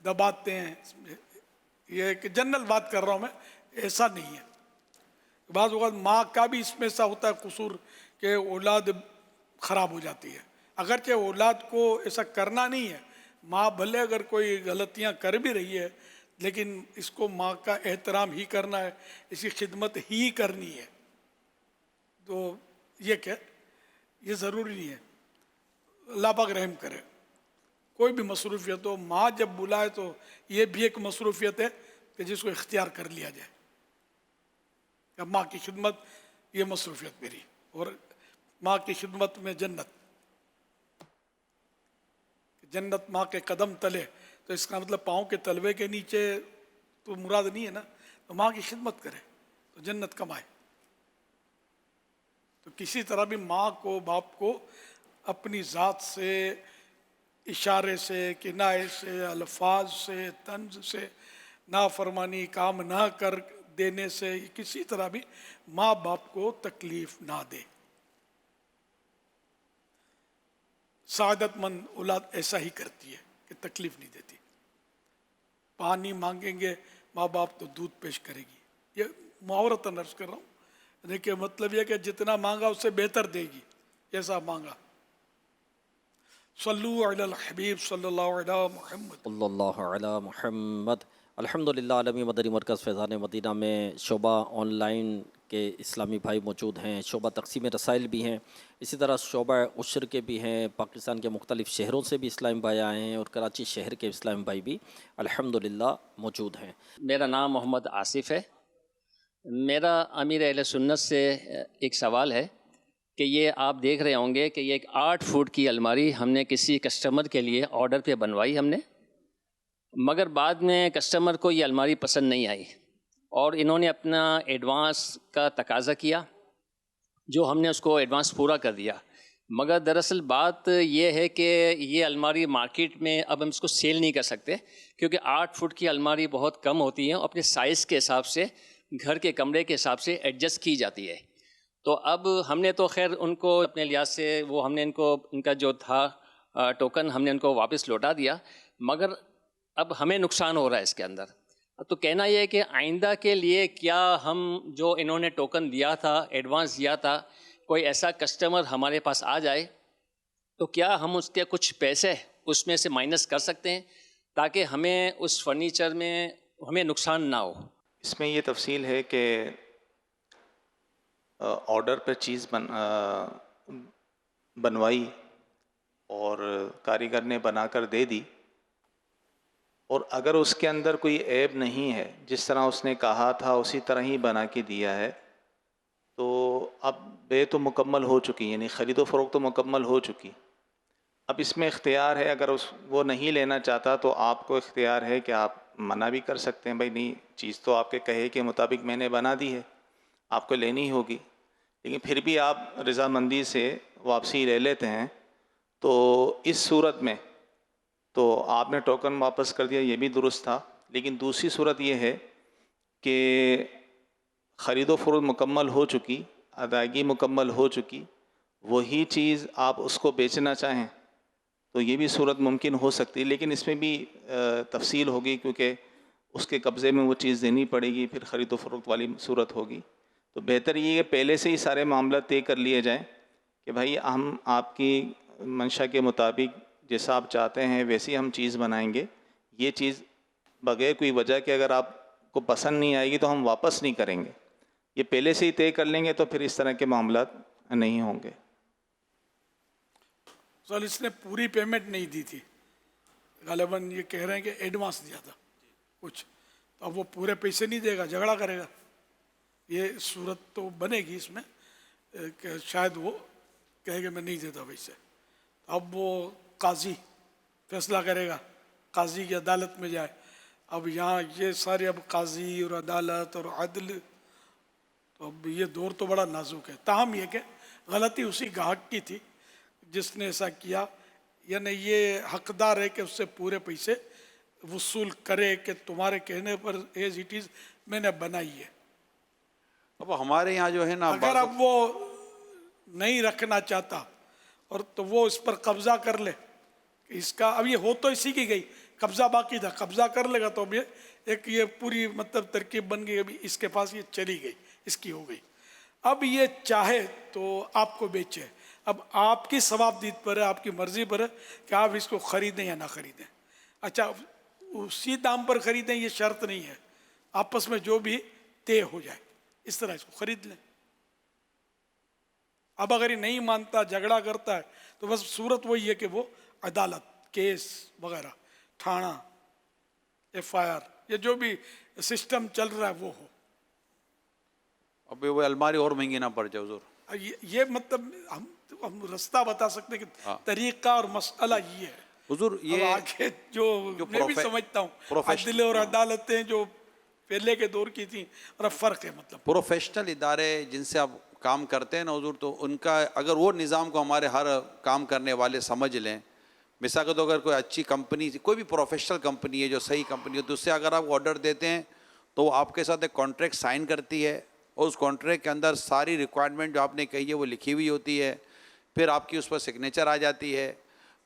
دباتے ہیں. یہ کہ جنرل بات کر رہا ہوں میں، ایسا نہیں ہے. بعض اوقات ماں کا بھی اس میں ایسا ہوتا ہے قصور کہ اولاد خراب ہو جاتی ہے، اگرچہ اولاد کو ایسا کرنا نہیں ہے. ماں بھلے اگر کوئی غلطیاں کر بھی رہی ہے لیکن اس کو ماں کا احترام ہی کرنا ہے، اس کی خدمت ہی کرنی ہے. تو یہ کہ یہ ضروری نہیں ہے. اللہ پاک رحم کرے. کوئی بھی مصروفیت ہو، ماں جب بلائے تو یہ بھی ایک مصروفیت ہے کہ جس کو اختیار کر لیا جائے کہ ماں کی خدمت یہ مصروفیت میری، اور ماں کی خدمت میں جنت. جنت ماں کے قدم تلے، تو اس کا مطلب پاؤں کے تلوے کے نیچے تو مراد نہیں ہے نا. تو ماں کی خدمت کرے تو جنت کمائے. تو کسی طرح بھی ماں کو، باپ کو اپنی ذات سے، اشارے سے، کنایے سے، الفاظ سے، طنز سے، نافرمانی کام نہ کر دینے سے، کسی طرح بھی ماں باپ کو تکلیف نہ دے. سعادت مند اولاد ایسا ہی کرتی ہے کہ تکلیف نہیں دیتی. پانی مانگیں گے ماں باپ تو دودھ پیش کرے گی. یہ محاورتاً عرض کر رہا ہوں، دیکھیں مطلب یہ کہ جتنا مانگا اس سے بہتر دے گی، جیسا مانگا. صلو علی الحبیب صلی اللہ علیہ محمد صلی اللہ علی محمد. الحمدللہ عالمی مدنی مرکز فیضان مدینہ میں شعبہ آن لائن کے اسلامی بھائی موجود ہیں، شعبہ تقسیم رسائل بھی ہیں، اسی طرح شعبہ عشر کے بھی ہیں. پاکستان کے مختلف شہروں سے بھی اسلامی بھائی آئے ہیں اور کراچی شہر کے اسلامی بھائی بھی الحمدللہ موجود ہیں. میرا نام محمد آصف ہے. میرا امیر اہل سنت سے ایک سوال ہے کہ یہ آپ دیکھ رہے ہوں گے کہ یہ ایک 8 فٹ کی الماری ہم نے کسی کسٹمر کے لیے آرڈر پہ بنوائی ہم نے، مگر بعد میں کسٹمر کو یہ الماری پسند نہیں آئی اور انہوں نے اپنا ایڈوانس کا تقاضا کیا، جو ہم نے اس کو ایڈوانس پورا کر دیا. مگر دراصل بات یہ ہے کہ یہ الماری مارکیٹ میں اب ہم اس کو سیل نہیں کر سکتے کیونکہ 8 فٹ کی الماری بہت کم ہوتی ہے، اپنے سائز کے حساب سے، گھر کے کمرے کے حساب سے ایڈجسٹ کی جاتی ہے. تو اب ہم نے تو خیر ان کو اپنے لحاظ سے وہ ہم نے ان کا جو تھا ٹوکن ہم نے ان کو واپس لوٹا دیا، مگر اب ہمیں نقصان ہو رہا ہے اس کے اندر. تو کہنا یہ ہے کہ آئندہ کے لیے کیا ہم جو انہوں نے ٹوکن دیا تھا، ایڈوانس دیا تھا، کوئی ایسا کسٹمر ہمارے پاس آ جائے تو کیا ہم اس کے کچھ پیسے اس میں سے مائنس کر سکتے ہیں تاکہ ہمیں اس فرنیچر میں ہمیں نقصان نہ ہو؟ اس میں یہ تفصیل ہے کہ آرڈر پہ چیز بنوائی اور کاریگر نے بنا کر دے دی، اور اگر اس کے اندر کوئی عیب نہیں ہے، جس طرح اس نے کہا تھا اسی طرح ہی بنا کے دیا ہے، تو اب بے تو مکمل ہو چکی، یعنی خرید و فروخت تو مکمل ہو چکی. اب اس میں اختیار ہے، اگر وہ نہیں لینا چاہتا تو آپ کو اختیار ہے کہ آپ منع بھی کر سکتے ہیں، بھائی نہیں، چیز تو آپ کے کہے کے مطابق میں نے بنا دی ہے، آپ کو لینی ہوگی. لیکن پھر بھی آپ رضامندی سے واپسی لے لیتے ہیں، تو اس صورت میں تو آپ نے ٹوکن واپس کر دیا، یہ بھی درست تھا. لیکن دوسری صورت یہ ہے کہ خرید و فروخت مکمل ہو چکی، ادائیگی مکمل ہو چکی، وہی چیز آپ اس کو بیچنا چاہیں تو یہ بھی صورت ممکن ہو سکتی. لیکن اس میں بھی تفصیل ہوگی کیونکہ اس کے قبضے میں وہ چیز دینی پڑے گی، پھر خرید و فروخت والی صورت ہوگی. تو بہتر یہ ہے پہلے سے ہی سارے معاملات طے کر لیے جائیں کہ بھائی ہم آپ کی منشا کے مطابق جیسا آپ چاہتے ہیں ویسی ہم چیز بنائیں گے. یہ چیز بغیر کوئی وجہ کے اگر آپ کو پسند نہیں آئے گی تو ہم واپس نہیں کریں گے. یہ پہلے سے ہی طے کر لیں گے تو پھر اس طرح کے معاملات نہیں ہوں گے. سر اس نے پوری پیمنٹ نہیں دی تھی، غالباً یہ کہہ رہے ہیں کہ ایڈوانس دیا تھا کچھ، تو اب وہ پورے پیسے نہیں دے گا, جھگڑا کرے گا. یہ صورت تو بنے گی اس میں کہ شاید وہ کہے کہ میں نہیں دیتا پیسے. اب وہ قاضی فیصلہ کرے گا, قاضی کی عدالت میں جائے. اب یہاں یہ سارے اب قاضی اور عدالت اور عدل, تو اب یہ دور تو بڑا نازک ہے. تاہم یہ کہ غلطی اسی گاہک کی تھی جس نے ایسا کیا, یعنی یہ حقدار ہے کہ اس سے پورے پیسے وصول کرے کہ تمہارے کہنے پر ایز اٹ از میں نے بنائی ہے. اب ہمارے یہاں جو ہے نا, اگر اب وہ نہیں رکھنا چاہتا اور تو وہ اس پر قبضہ کر لے کہ اس کا, اب یہ ہو تو اسی کی گئی, قبضہ باقی تھا, قبضہ کر لے گا تو اب یہ پوری مطلب ترکیب بن گئی, ابھی اس کے پاس یہ چلی گئی, اس کی ہو گئی. اب یہ چاہے تو آپ کو بیچے, اب آپ کی ثوابدید پر ہے, آپ کی مرضی پر ہے کہ آپ اس کو خریدیں یا نہ خریدیں. اچھا اسی دام پر خریدیں یہ شرط نہیں ہے, آپس میں جو بھی طے ہو جائے اس طرح اس کو خرید لیں. اب اگر یہ نہیں مانتا, جھگڑا کرتا ہے, تو بس صورت وہی ہے کہ وہ عدالت, کیس وغیرہ, تھانہ, ایف آئی آر, یہ جو بھی سسٹم چل رہا ہے وہ ہو. اب وہ الماری اور مہنگی نہ پڑ جائے حضور. یہ مطلب ہم رستہ بتا سکتے ہیں کہ طریقہ اور مسئلہ یہ ہے حضور. یہ آگے جو میں بھی سمجھتا ہوں عدل اور عدالتیں جو پہلے کے دور کی تھیں اور اب فرق ہے. مطلب پروفیشنل ادارے جن سے آپ کام کرتے ہیں نا حضور, تو ان کا اگر وہ نظام کو ہمارے ہر کام کرنے والے سمجھ لیں, مثال کے طور اگر کوئی اچھی کمپنی, کوئی بھی پروفیشنل کمپنی ہے جو صحیح کمپنی ہے, تو اس سے اگر آپ آرڈر دیتے ہیں تو وہ آپ کے ساتھ ایک کانٹریکٹ سائن کرتی ہے, اور اس کانٹریکٹ کے اندر ساری ریکوائرمنٹ جو آپ نے کہی ہے وہ لکھی ہوئی ہوتی ہے. پھر آپ کی اس پر سگنیچر آ جاتی ہے,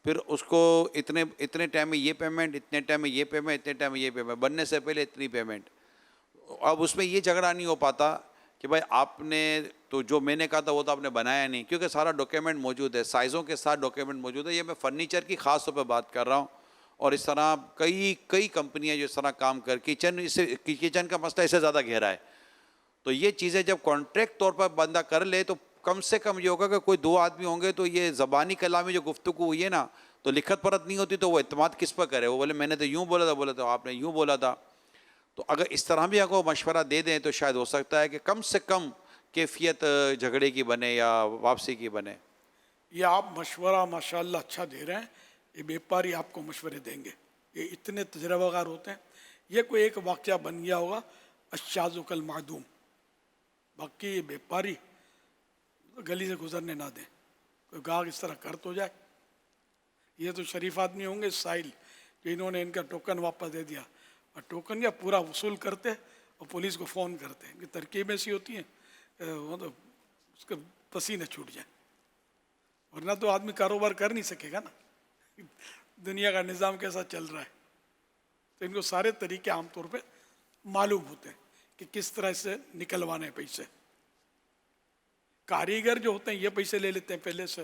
پھر اس کو اتنے ٹائم میں یہ پیمنٹ, اتنے ٹائم میں یہ پیمنٹ, اتنے ٹائم میں یہ پیمنٹ, بننے سے پہلے اتنی پیمنٹ. اب اس میں یہ جھگڑا نہیں ہو پاتا کہ بھائی آپ نے تو جو میں نے کہا تھا وہ تو آپ نے بنایا نہیں, کیونکہ سارا ڈاکیومنٹ موجود ہے, سائزوں کے ساتھ ڈاکیومنٹ موجود ہے. یہ میں فرنیچر کی خاص طور پہ بات کر رہا ہوں, اور اس طرح کئی کمپنیاں جو اس طرح کام کر, کچن کا مسئلہ اس سے زیادہ گہرا ہے. تو یہ چیزیں جب کانٹریکٹ طور پر بندہ کر لے تو کم سے کم یہ ہوگا کہ کوئی 2 آدمی ہوں گے تو یہ زبانی کلامی جو گفتگو ہوئی ہے نا, تو لکھت پڑت نہیں ہوتی, تو وہ اعتماد کس پر کرے؟ وہ بولے میں نے تو یوں بولا تھا, آپ نے یوں بولا تھا. تو اگر اس طرح بھی اگر مشورہ دے دیں تو شاید ہو سکتا ہے کہ کم سے کم کیفیت جھگڑے کی بنے یا واپسی کی بنے. یہ آپ مشورہ ماشاءاللہ اچھا دے رہے ہیں, یہ بیپاری آپ کو مشورے دیں گے, یہ اتنے تجربہ کار ہوتے ہیں. یہ کوئی ایک واقعہ بن گیا ہوگا الشاذ کالمعدوم, باقی یہ بیپاری گلی سے گزرنے نہ دیں. کوئی گاہک اس طرح کرت ہو جائے, یہ تو شریف آدمی ہوں گے سائل کہ انہوں نے ان کا ٹوکن واپس دے دیا, اور ٹوکن یا پورا وصول کرتے اور پولیس کو فون کرتے ہیں کہ ترکیب ایسی ہوتی ہیں وہ تو اس کے پسینے چھوٹ جائیں, ورنہ تو آدمی کاروبار کر نہیں سکے گا نا. دنیا کا نظام کیسا چل رہا ہے, تو ان کو سارے طریقے عام طور پہ معلوم ہوتے ہیں کہ کس طرح سے نکلوانے پیسے. کاریگر جو ہوتے ہیں یہ پیسے لے لیتے ہیں پہلے سے,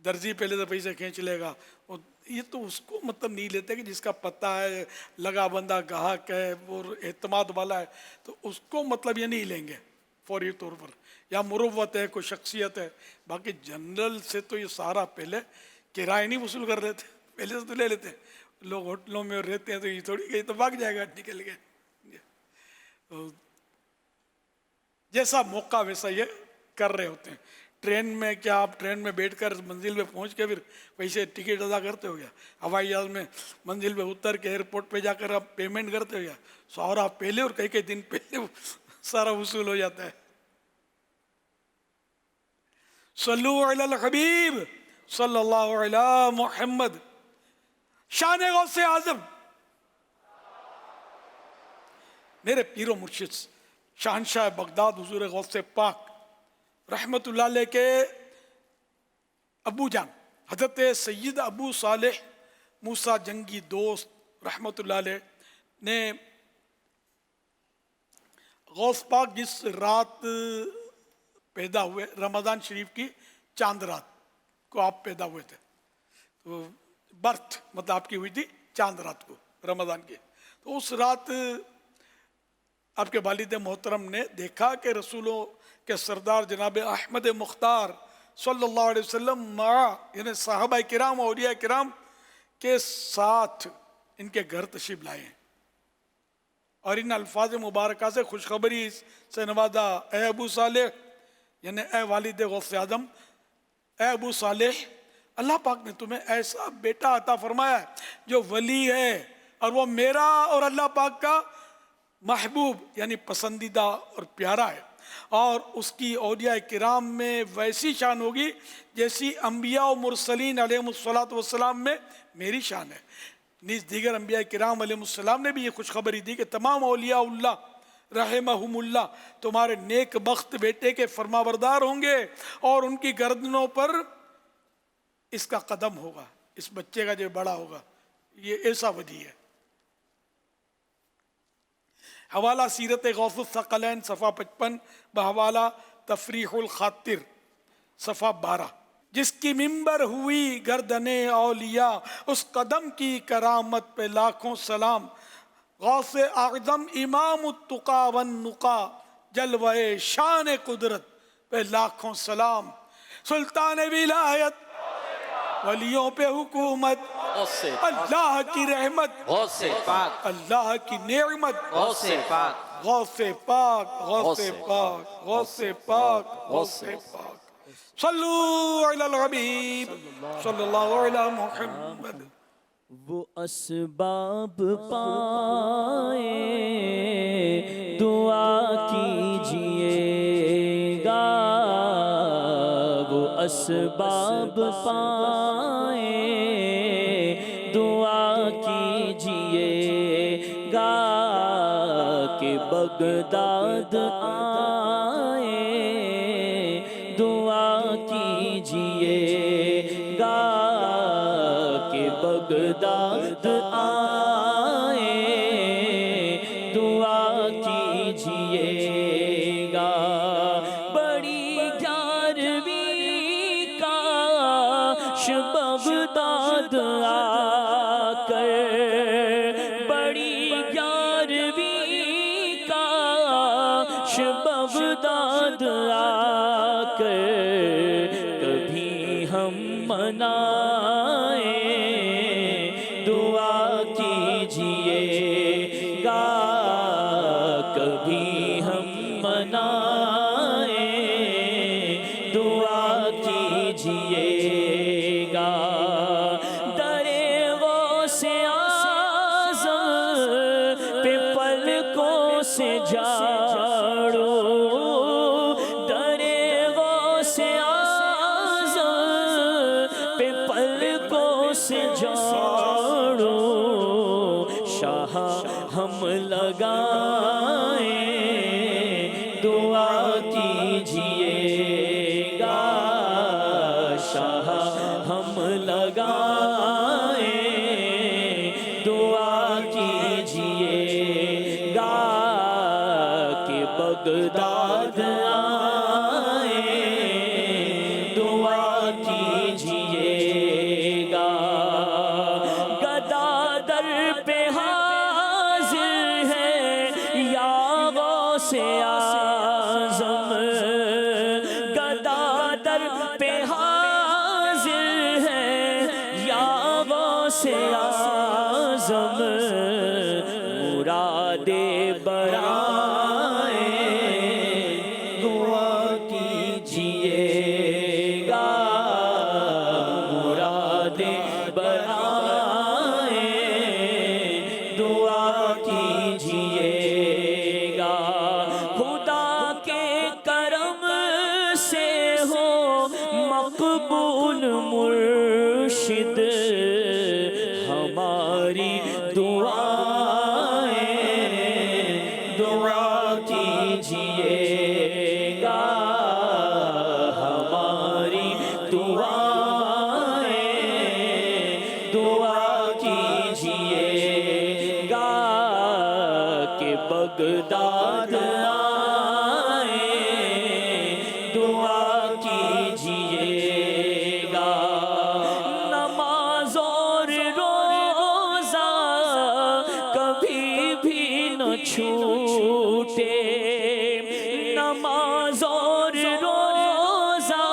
درزی پہلے سے پیسے کھینچ لے گا, اور یہ تو اس کو مطلب نہیں لیتے کہ جس کا پتہ ہے, لگا بندہ گاہک ہے اور اعتماد والا ہے, تو اس کو مطلب یہ نہیں لیں گے فوری طور پر, یا مروت ہے, کوئی شخصیت ہے. باقی جنرل سے تو یہ سارا پہلے کرایہ نہیں وصول کر لیتے, پہلے سے تو لے لیتے ہیں. لوگ ہوٹلوں میں رہتے ہیں تو یہ تھوڑی کہیں تو بھاگ جائے گا نکل کے, جیسا موقع ویسا یہ کر رہے ہوتے ہیں. ٹرین میں کیا آپ ٹرین میں بیٹھ کر منزل پہ پہنچ کے پھر پیسے ٹکٹ ادا کرتے ہو گیا, ہوائی جہاز میں منزل پہ اتر کے ایئرپورٹ پہ جا کر آپ پیمنٹ کرتے ہو گیا, سورا پہلے اور کئی دن پہلے سارا وصول ہو جاتا ہے. صلو علی الحبیب صلی اللہ علی محمد. شان غوث اعظم میرے پیر و مرشد شہنشاہ بغداد حضور غوث پاک رحمت اللہ علیہ کے ابو جان حضرت سید ابو صالح موسیٰ جنگی دوست رحمت اللہ علیہ نے غوث پاک جس رات پیدا ہوئے, رمضان شریف کی چاند رات کو آپ پیدا ہوئے تھے, تو برتھ مطلب آپ کی ہوئی تھی چاند رات کو رمضان کی. تو اس رات آپ کے والد محترم نے دیکھا کہ رسولوں کے سردار جناب احمد مختار صلی اللہ علیہ وسلم یعنی صحابہ کرام اولیاء کرام کے ساتھ ان کے گھر تشریف لائے ہیں. اور ان الفاظ مبارکہ سے خوشخبری سے نوازا، اے ابو صالح، یعنی اے والد غوث اعظم، اے ابو صالح، اللہ پاک نے تمہیں ایسا بیٹا عطا فرمایا ہے جو ولی ہے، اور وہ میرا اور اللہ پاک کا محبوب یعنی پسندیدہ اور پیارا ہے، اور اس کی اولیاء کرام میں ویسی شان ہوگی جیسی انبیاء و مرسلین علیہم السلام میں میری شان ہے۔ نیز دیگر انبیاء کرام علیہم السلام نے بھی یہ خوشخبری دی کہ تمام اولیاء اللہ رحمہم اللہ تمہارے نیک بخت بیٹے کے فرمانبردار ہوں گے، اور ان کی گردنوں پر اس کا قدم ہوگا، اس بچے کا جو بڑا ہوگا، یہ ایسا ولی ہے۔ حوالہ سیرت غوث الثقلین صفحہ 55 بحوالہ تفریح الخاطر صفحہ 12۔ جس کی منبر ہوئی گردن اولیاء، اس قدم کی کرامت پہ لاکھوں سلام، غوث اعظم امام التقا والنقا، جلوہ شان قدرت پہ لاکھوں سلام، سلطان ولایت ولیوں پہ حکومت، اللہ کی رحمت، غوث پاک، اللہ کی نعمت، غوث پاک، غوث پاک، غوث پاک، غوث پاک، غوث پاک۔ صلو علی الحبیب صلی اللہ علی محمد۔ وہ اسباب پائے دعا کیجئے گا، وہ اسباب پائے دعا کیجئے گا کہ بغداد آئے، دعا کیجئے گا کہ بغداد آئے، دعا کیجئے گا۔ بڑی 11ویں کاش بغداد آ کر، بڑی 11ویں کاش بغداد آ کر کبھی ہم منائیں، دعا کیجئے گا کبھی ہم منائیں، دعا کیجئے گا۔ در غوث اعظم پہ پلکوں سے جھاڑو، در غوث اعظم پہ پلکوں سے جھاڑو، شاہ ہم لگائیں، دعا کیجئے گا، شاہ ہم لگائیں، دعا کیجئے گا کہ بغداد آئے، دعا کیجئے گا۔ گدادر پہ حاضر ہے یا غوث اعظم، گدادر پہ حاضر ہے یا غوث اعظم، مراد برائے دعا کیجئے گا، مراد برائے دعا کیجئے گا۔ خدا کے کرم سے ہو مقبول مرشد ہماری دعائیں، دعا کیجئے گا ہماری دعائیں، دعا کیجئے گا کہ بغداد آئے، دعا کیجئے گا۔ نماز اور روزہ کبھی بھی نہ چھوٹے، نماز اور روزہ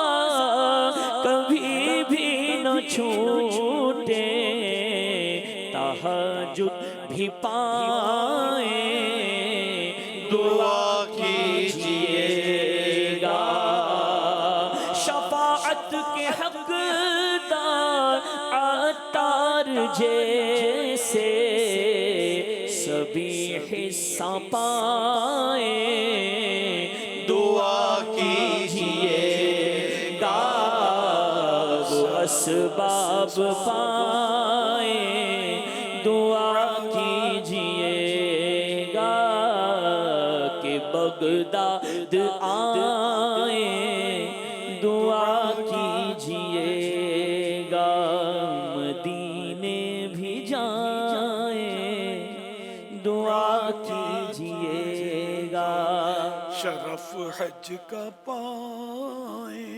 کبھی بھی نہ چھوٹے، تہجد بھی پائیں دعا کیجئے گا شفاعت کے حقدار عطار جیسے سبھی حصہ پائیں دعا کیجئے گا وہ اسباب پائیں دعا کیجئے گا کہ بغداد آئیں دعا کیجئے گا مدینے بھی جائیں دعا کیجئے گا شرف حج کا پائیں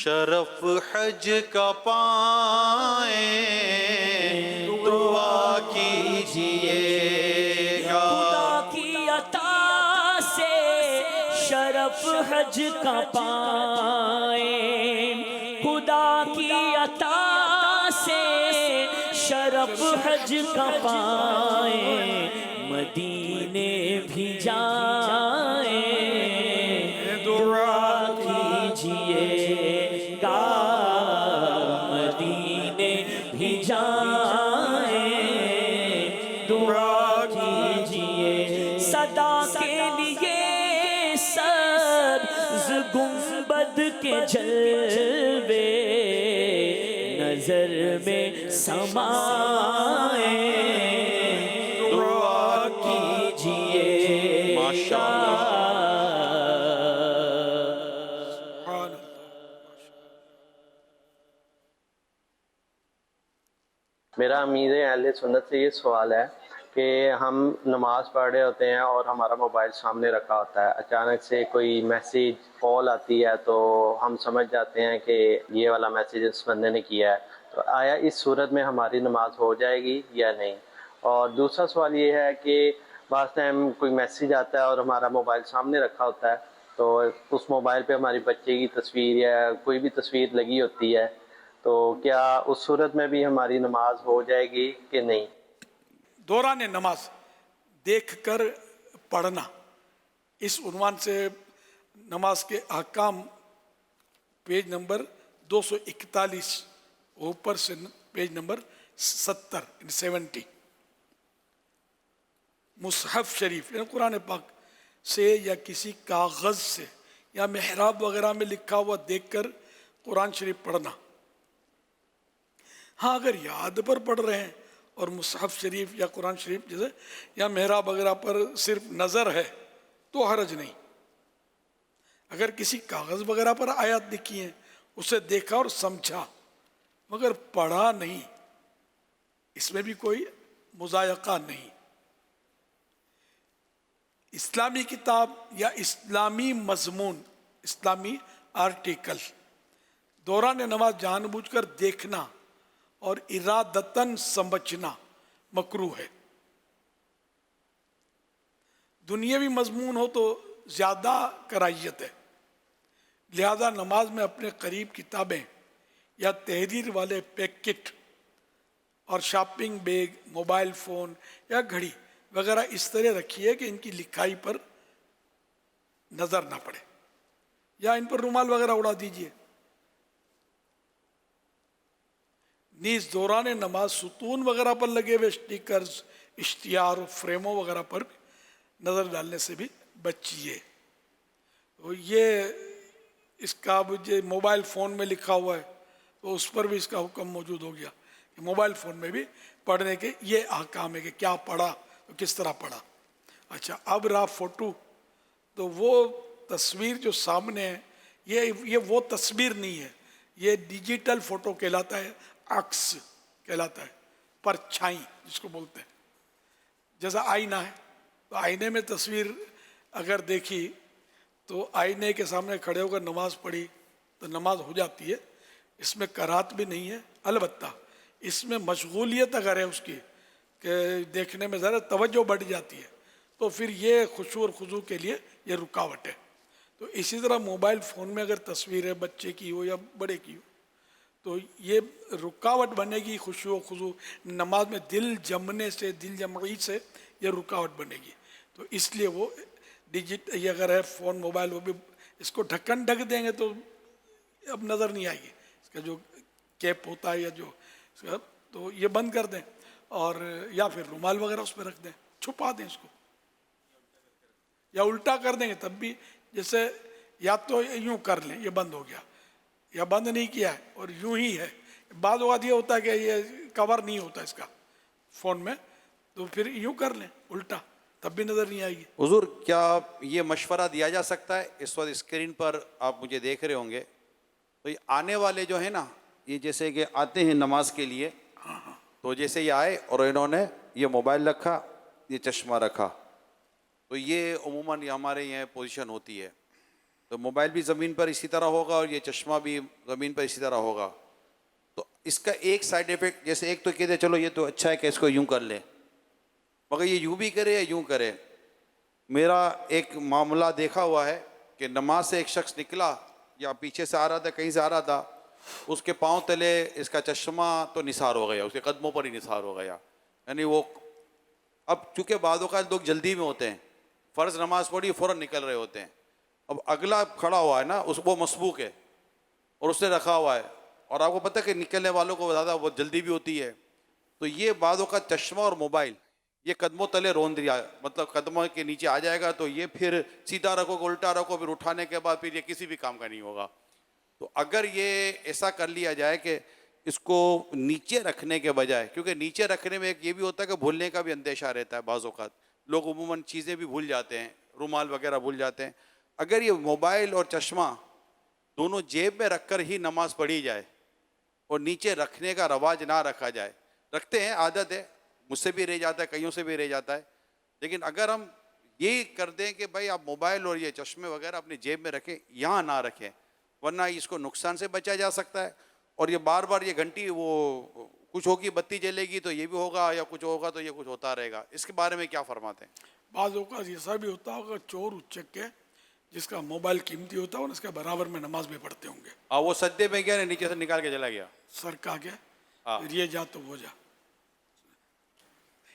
شرف حج کا پائیں دعا کیجئے گا خدا کی عطا سے شرف حج کا پائیں خدا کی عطا سے شرف حج کا پائیں مدینے بھی جائیں دعا کیجئے گا مدینے بھی جائیں دعا کیجئے صدا کے لیے سبز گنبد کے جلوے نظر میں سمائیں دعا کیجئے ماشاءاللہ میرا امیر اہل سنت سے یہ سوال ہے کہ ہم نماز پڑھ رہے ہوتے ہیں اور ہمارا موبائل سامنے رکھا ہوتا ہے اچانک سے کوئی میسیج کال آتی ہے تو ہم سمجھ جاتے ہیں کہ یہ والا میسیج اس بندے نے کیا ہے تو آیا اس صورت میں ہماری نماز ہو جائے گی یا نہیں؟ اور دوسرا سوال یہ ہے کہ بعض ٹائم کوئی میسیج آتا ہے اور ہمارا موبائل سامنے رکھا ہوتا ہے تو اس موبائل پہ ہماری بچے کی تصویر یا کوئی بھی تصویر لگی ہوتی ہے تو کیا اس صورت میں بھی ہماری نماز ہو جائے گی کہ نہیں؟ دوران نماز دیکھ کر پڑھنا اس عنوان سے نماز کے احکام پیج نمبر 241 اوپر سے پیج نمبر 70 مصحف شریف یعنی قرآن پاک سے یا کسی کاغذ سے یا محراب وغیرہ میں لکھا ہوا دیکھ کر قرآن شریف پڑھنا. ہاں اگر یاد پر پڑھ رہے ہیں اور مصحف شریف یا قرآن شریف جیسے یا محراب وغیرہ پر صرف نظر ہے تو حرج نہیں. اگر کسی کاغذ وغیرہ پر آیات لکھی ہیں اسے دیکھا اور سمجھا مگر پڑھا نہیں اس میں بھی کوئی مضایقہ نہیں. اسلامی کتاب یا اسلامی مضمون اسلامی آرٹیکل دوران نماز جان بوجھ کر دیکھنا اور ارادتاً سمجھنا مکروہ ہے. دنیاوی مضمون ہو تو زیادہ کراہیت ہے. لہذا نماز میں اپنے قریب کتابیں یا تحریر والے پیکٹ اور شاپنگ بیگ موبائل فون یا گھڑی وغیرہ اس طرح رکھیے کہ ان کی لکھائی پر نظر نہ پڑے یا ان پر رومال وغیرہ اڑا دیجیے. نیز دوران نماز ستون وغیرہ پر لگے ہوئے سٹیکرز اشتہار فریموں وغیرہ پر نظر ڈالنے سے بھی بچیے. تو یہ اس کا موبائل فون میں لکھا ہوا ہے تو اس پر بھی اس کا حکم موجود ہو گیا کہ موبائل فون میں بھی پڑھنے کے یہ احکام ہے کہ کیا پڑھا تو کس طرح پڑھا. اچھا اب رہا فوٹو تو وہ تصویر جو سامنے ہے یہ وہ تصویر نہیں ہے یہ ڈیجیٹل فوٹو کہلاتا ہے عکس کہلاتا ہے پرچھائی جس کو بولتے ہیں. جیسا آئینہ ہے تو آئینے میں تصویر اگر دیکھی تو آئینے کے سامنے کھڑے ہو کر نماز پڑھی تو نماز ہو جاتی ہے. اس میں کراہت بھی نہیں ہے. البتہ اس میں مشغولیت اگر ہے اس کی کہ دیکھنے میں ذرا توجہ بڑھ جاتی ہے تو پھر یہ خشوع اور خضوع کے لیے یہ رکاوٹ ہے. تو اسی طرح موبائل فون میں اگر تصویر ہے بچے کی ہو یا بڑے کی ہو تو یہ رکاوٹ بنے گی خشوع و خضوع نماز میں، دل جمنے سے، دل جمعی سے یہ رکاوٹ بنے گی. تو اس لیے وہ یہ اگر ہے فون موبائل وہ بھی اس کو ڈھکن ڈھک دیں گے تو اب نظر نہیں آئے گی. اس کا جو کیپ ہوتا ہے یا جو تو یہ بند کر دیں، اور یا پھر رومال وغیرہ اس پہ رکھ دیں، چھپا دیں اس کو، یا الٹا کر دیں گے تب بھی. جیسے یا تو یوں کر لیں، یہ بند ہو گیا، یا بند نہیں کیا ہے اور یوں ہی ہے. بعض اوقات یہ ہوتا ہے کہ یہ کور نہیں ہوتا اس کا فون میں، تو پھر یوں کر لیں الٹا، تب بھی نظر نہیں آئے گی. حضور کیا یہ مشورہ دیا جا سکتا ہے؟ اس وقت اسکرین پر آپ مجھے دیکھ رہے ہوں گے، تو یہ آنے والے جو ہیں نا، یہ جیسے کہ آتے ہیں نماز کے لیے، تو جیسے یہ آئے اور انہوں نے یہ موبائل رکھا، یہ چشمہ رکھا، تو یہ عموماً یہ ہمارے یہاں پوزیشن ہوتی ہے. تو موبائل بھی زمین پر اسی طرح ہوگا اور یہ چشمہ بھی زمین پر اسی طرح ہوگا. تو اس کا ایک سائیڈ ایفیکٹ، جیسے ایک تو کہتے چلو یہ تو اچھا ہے کہ اس کو یوں کر لیں، مگر یہ یوں بھی کرے یا یوں کرے. میرا ایک معاملہ دیکھا ہوا ہے کہ نماز سے ایک شخص نکلا یا پیچھے سے آ رہا تھا، کہیں سے آ رہا تھا، اس کے پاؤں تلے اس کا چشمہ تو نثار ہو گیا، اس کے قدموں پر ہی نثار ہو گیا. یعنی وہ اب چونکہ بعض اوقات لوگ جلدی میں ہوتے ہیں، فرض نماز پڑھی فوراً نکل رہے ہوتے ہیں، اب اگلا کھڑا ہوا ہے نا، وہ مسبوق ہے اور اس نے رکھا ہوا ہے، اور آپ کو پتہ ہے کہ نکلنے والوں کو زیادہ بہت جلدی بھی ہوتی ہے. تو یہ بعض اوقات چشمہ اور موبائل یہ قدموں تلے رون دیا، مطلب قدموں کے نیچے آ جائے گا، تو یہ پھر سیدھا رکھو گے، الٹا رکھو، پھر اٹھانے کے بعد پھر یہ کسی بھی کام کا نہیں ہوگا. تو اگر یہ ایسا کر لیا جائے کہ اس کو نیچے رکھنے کے بجائے، کیونکہ نیچے رکھنے میں ایک یہ بھی ہوتا ہے کہ بھولنے کا بھی اندیشہ رہتا ہے، بعض اوقات لوگ عموماً چیزیں بھی بھول جاتے ہیں، رومال وغیرہ بھول جاتے ہیں. اگر یہ موبائل اور چشمہ دونوں جیب میں رکھ کر ہی نماز پڑھی جائے اور نیچے رکھنے کا رواج نہ رکھا جائے، رکھتے ہیں، عادت ہے، مجھ سے بھی رہ جاتا ہے، کئیوں سے بھی رہ جاتا ہے، لیکن اگر ہم یہ کر دیں کہ بھائی آپ موبائل اور یہ چشمے وغیرہ اپنی جیب میں رکھیں، یہاں نہ رکھیں، ورنہ اس کو نقصان سے بچا جا سکتا ہے. اور یہ بار بار یہ گھنٹی وہ کچھ ہوگی، بتی جلے گی تو یہ بھی ہوگا، یا کچھ ہوگا تو یہ کچھ ہوتا رہے گا. اس کے بارے میں کیا فرماتے ہیں؟ بعض اوقات ایسا بھی ہوتا ہوگا چور اچک کے جس کا موبائل قیمتی ہوتا ہے اس کے برابر میں نماز بھی پڑھتے ہوں گے. وہ سجدے میں گیا، نیچے سے نکال کے چلا گیا، سر کا گیا، یہ جا تو وہ جا،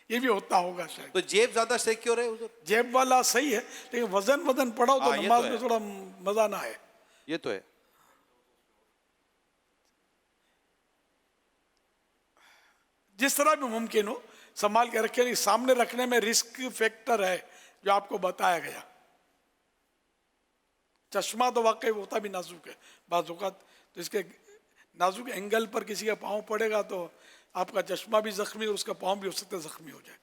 یہ بھی ہوتا ہوگا شاید. تو جیب زیادہ سیکیور ہے حضور؟ جیب والا صحیح ہے، لیکن وزن پڑھاؤ تو نماز میں تھوڑا مزہ نہ ہے. یہ تو ہے. جس طرح بھی ممکن ہو سنبھال کے رکھیں. سامنے رکھنے میں رسک فیکٹر ہے جو آپ کو بتایا گیا. چشمہ تو واقعی ہوتا بھی نازک ہے بعض اوقات، تو اس کے نازک اینگل پر کسی کا پاؤں پڑے گا تو آپ کا چشمہ بھی زخمی اور اس کا پاؤں بھی ہو سکتا ہے زخمی ہو جائے.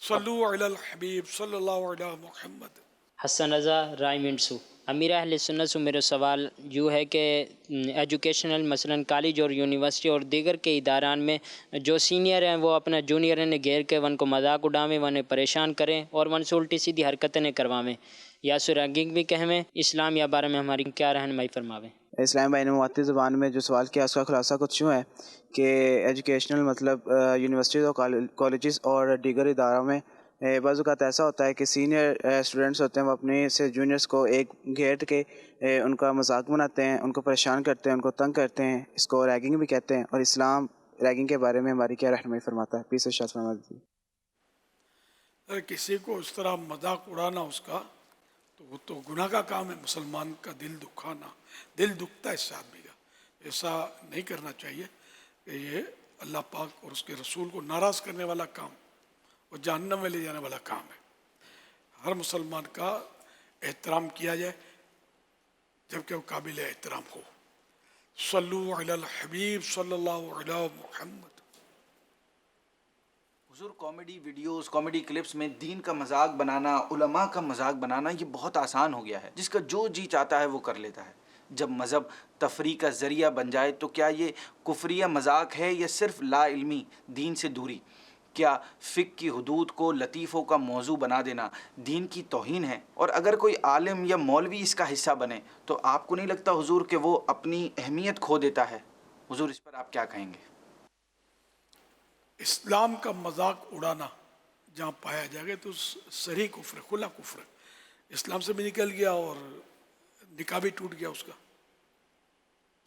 صلو علی الحبیب صلی اللہ علیہ محمد. حسن رضا رائے منٹسو. امیر اہل سنت سے میرا سوال یوں ہے کہ ایجوکیشنل مثلا کالج اور یونیورسٹی اور دیگر کے اداران میں جو سینئر ہیں وہ اپنا جونیئر نے گھیر کے ون کو مذاق اڑاویں، ون پریشان کریں اور ون سے الٹی سیدھی حرکتیں کرواویں یا سو رینگنگ بھی کہیں. اسلام یا بارے میں ہماری کیا رہنمائی فرماویں؟ اسلام بھائی نے معطی زبان میں جو سوال کیا اس کا خلاصہ کچھ یوں ہے کہ ایجوکیشنل مطلب یونیورسٹیز اور کالجز اور دیگر اداروں میں بعض اوقات ایسا ہوتا ہے کہ سینئر اسٹوڈنٹس ہوتے ہیں وہ اپنے سے جونیئرس کو ایک گھیر کے ان کا مذاق بناتے ہیں، ان کو پریشان کرتے ہیں، ان کو تنگ کرتے ہیں. اس کو ریگنگ بھی کہتے ہیں. اور اسلام ریگنگ کے بارے میں ہماری کیا رہنمائی فرماتا ہے؟ پلیز ارشاد فرما دیجیے. اگر کسی کو اس طرح مذاق اڑانا اس کا تو وہ تو گناہ کا کام ہے. مسلمان کا دل دکھانا، دل دکھتا ہے اس سے آدمی کا. ایسا نہیں کرنا چاہیے کہ یہ اللہ پاک اور اس کے رسول کو ناراض کرنے والا کام اور جہنم میں لے جانے والا کام ہے. ہر مسلمان کا احترام کیا جائے جبکہ وہ قابل احترام ہو. صلو علی الحبیب صلی اللہ علیہ محمد. حضور کامیڈی ویڈیوز، کامیڈی کلپس میں دین کا مذاق بنانا، علماء کا مذاق بنانا یہ بہت آسان ہو گیا ہے. جس کا جو جی چاہتا ہے وہ کر لیتا ہے. جب مذہب تفریح کا ذریعہ بن جائے تو کیا یہ کفریہ مذاق ہے یا صرف لا علمی، دین سے دوری؟ کیا فقہ کی حدود کو لطیفوں کا موضوع بنا دینا دین کی توہین ہے؟ اور اگر کوئی عالم یا مولوی اس کا حصہ بنے تو آپ کو نہیں لگتا حضور کہ وہ اپنی اہمیت کھو دیتا ہے؟ حضور اس پر آپ کیا کہیں گے؟ اسلام کا مذاق اڑانا جہاں پایا جائے گا تو صریح کفر، کھلا کفر، اسلام سے بھی نکل گیا اور نکاح بھی ٹوٹ گیا اس کا.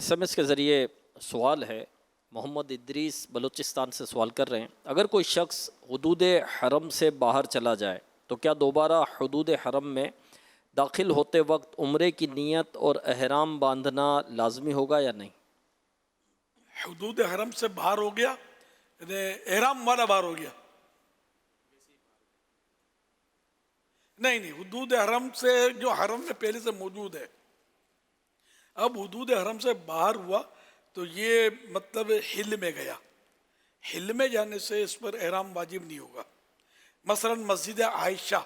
SMS کے ذریعے سوال ہے، محمد ادریس بلوچستان سے سوال کر رہے ہیں، اگر کوئی شخص حدود حرم سے باہر چلا جائے تو کیا دوبارہ حدود حرم میں داخل ہوتے وقت عمرے کی نیت اور احرام باندھنا لازمی ہوگا یا نہیں؟ حدود حرم سے باہر ہو گیا یعنی احرام والا باہر ہو گیا؟ نہیں، حدود حرم سے جو حرم میں پہلے سے موجود ہے، اب حدود حرم سے باہر ہوا تو یہ مطلب حل میں گیا، حل میں جانے سے اس پر احرام واجب نہیں ہوگا۔ مثلا مسجد عائشہ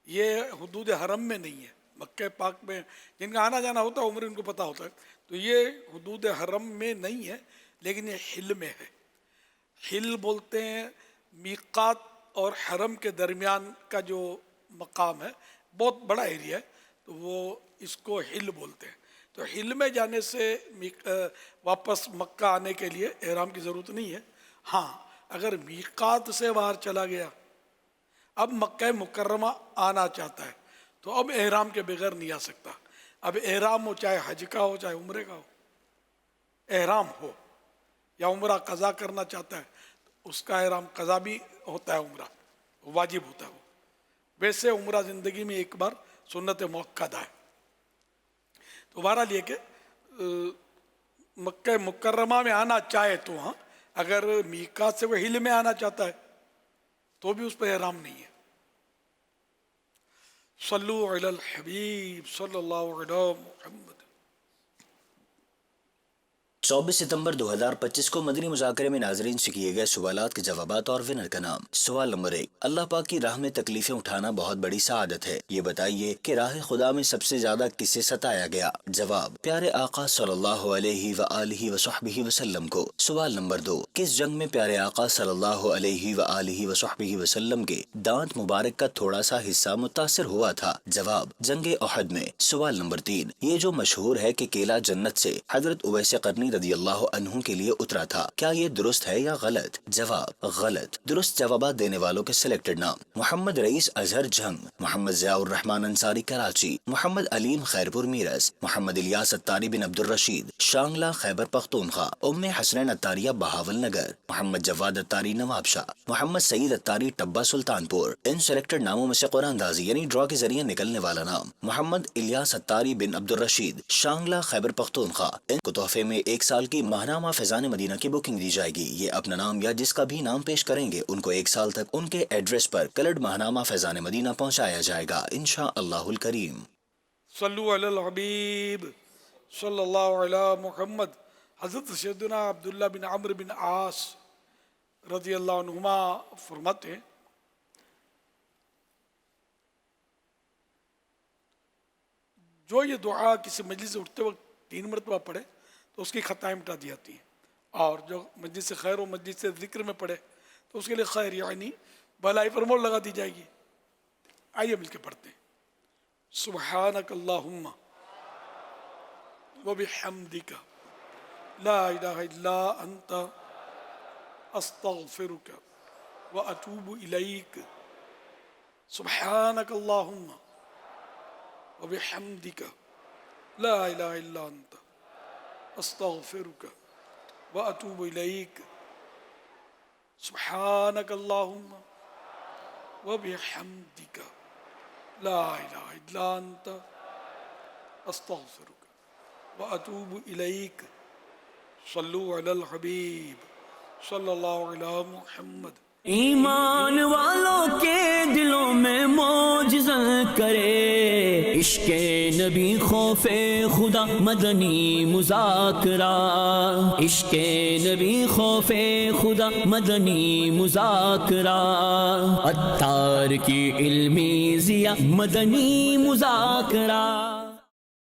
یہ حدود حرم میں نہیں ہے، مکہ پاک میں جن کا آنا جانا ہوتا ہے عمر ان کو پتہ ہوتا ہے، تو یہ حدود حرم میں نہیں ہے لیکن یہ حل میں ہے۔ حل بولتے ہیں میقات اور حرم کے درمیان کا جو مقام ہے، بہت بڑا ایریا ہے، تو وہ اس کو حل بولتے ہیں۔ تو حل میں جانے سے واپس مکہ آنے کے لیے احرام کی ضرورت نہیں ہے۔ ہاں اگر میقات سے باہر چلا گیا، اب مکہ مکرمہ آنا چاہتا ہے تو اب احرام کے بغیر نہیں آ سکتا۔ اب احرام ہو، چاہے حج کا ہو چاہے عمرے کا ہو، احرام ہو یا عمرہ قضا کرنا چاہتا ہے تو اس کا احرام قضا بھی ہوتا ہے، عمرہ واجب ہوتا ہے۔ وہ ویسے عمرہ زندگی میں ایک بار سنت مؤکدہ ہے۔ تو بہرحال یہ کہ مکہ مکرمہ میں آنا چاہے تو ہاں، اگر میقات سے وہ حل میں آنا چاہتا ہے تو بھی اس پہ احرام نہیں ہے۔ صلو علی الحبیب صلی اللہ علیہ محمد۔ 24 ستمبر 2025 کو مدنی مذاکرے میں ناظرین سے کیے گئے سوالات کے جوابات اور ونر کا نام۔ سوال نمبر 1، اللہ پاک کی راہ میں تکلیفیں اٹھانا بہت بڑی سعادت ہے، یہ بتائیے کہ راہ خدا میں سب سے زیادہ کسے ستایا گیا؟ جواب، پیارے آقا صلی اللہ علیہ وآلہ وصحبہ وسلم کو۔ سوال نمبر 2، کس جنگ میں پیارے آقا صلی اللہ علیہ وآلہ وصحبہ وسلم کے دانت مبارک کا تھوڑا سا حصہ متاثر ہوا تھا؟ جواب، جنگ احد میں۔ سوال نمبر 3، یہ جو مشہور ہے کہ کیلا جنت سے حضرت اویس قرنی رضی اللہ عنہ کے لیے اترا تھا، کیا یہ درست ہے یا غلط؟ جواب، غلط۔ درست جوابات دینے والوں کے سلیکٹڈ نام: محمد رئیس اظہر جھنگ، محمد ضیاء الرحمن انصاری کراچی، محمد علیم خیرپور میرس، محمد الیاس اتاری بن عبد الرشید شانگلہ خیبر پختونخوا، ام حسنین اتاریہ بہاول نگر، محمد جواد اتاری نواب شاہ، محمد سعید اتاری ٹبہ سلطان پور۔ ان سلیکٹڈ ناموں میں سے قرآن اندازی یعنی ڈرا کے ذریعے نکلنے والا نام محمد الیاس اتاری بن عبد الرشید شانگلہ خیبر پختونخوا۔ ان کو تحفے میں 1 سال کی ماہنامہ فیضان مدینہ کی بکنگ دی جائے گی۔ یہ اپنا نام یا جس کا بھی نام پیش کریں گے ان کو 1 سال تک ان کے ایڈریس پر کلرڈ ماہنامہ فیضان مدینہ پہنچایا جائے گا انشاءاللہ الکریم۔ صلو علی الحبیب صلی اللہ علی محمد۔ حضرت سیدنا عبداللہ بن عمرو بن عاص رضی اللہ عنہما فرماتے ہیں جو یہ دعا کسی مجلس سے اٹھتے وقت 3 مرتبہ پڑھے تو اس کی خطائیں مٹا دی جاتی ہیں، اور جو مجلس سے خیر و مجلس سے ذکر میں پڑھے تو اس کے لیے خیر یعنی بھلائی پر مور لگا دی جائے گی۔ آئیے مل کے پڑھتے ہیں۔ سبحانک اللہم وبحمدک لا الہ الا انت استغفرک واتوب الیک۔ سبحانک اللہم وبحمدک لا الہ الا انت استغفرک واتوب الیک۔ سبحانک اللہم وبحمدک لا الہ الا انت استغفرک واتوب الیک۔ صلو علی الحبیب صلی اللہ علی محمد۔ ایمان والوں کے دلوں میں معجزہ کرے عشق نبی خوف خدا مدنی مذاکرہ، عشق نبی خوف خدا مدنی مذاکرہ، عطار کی علمی ضیا مدنی مذاکرہ۔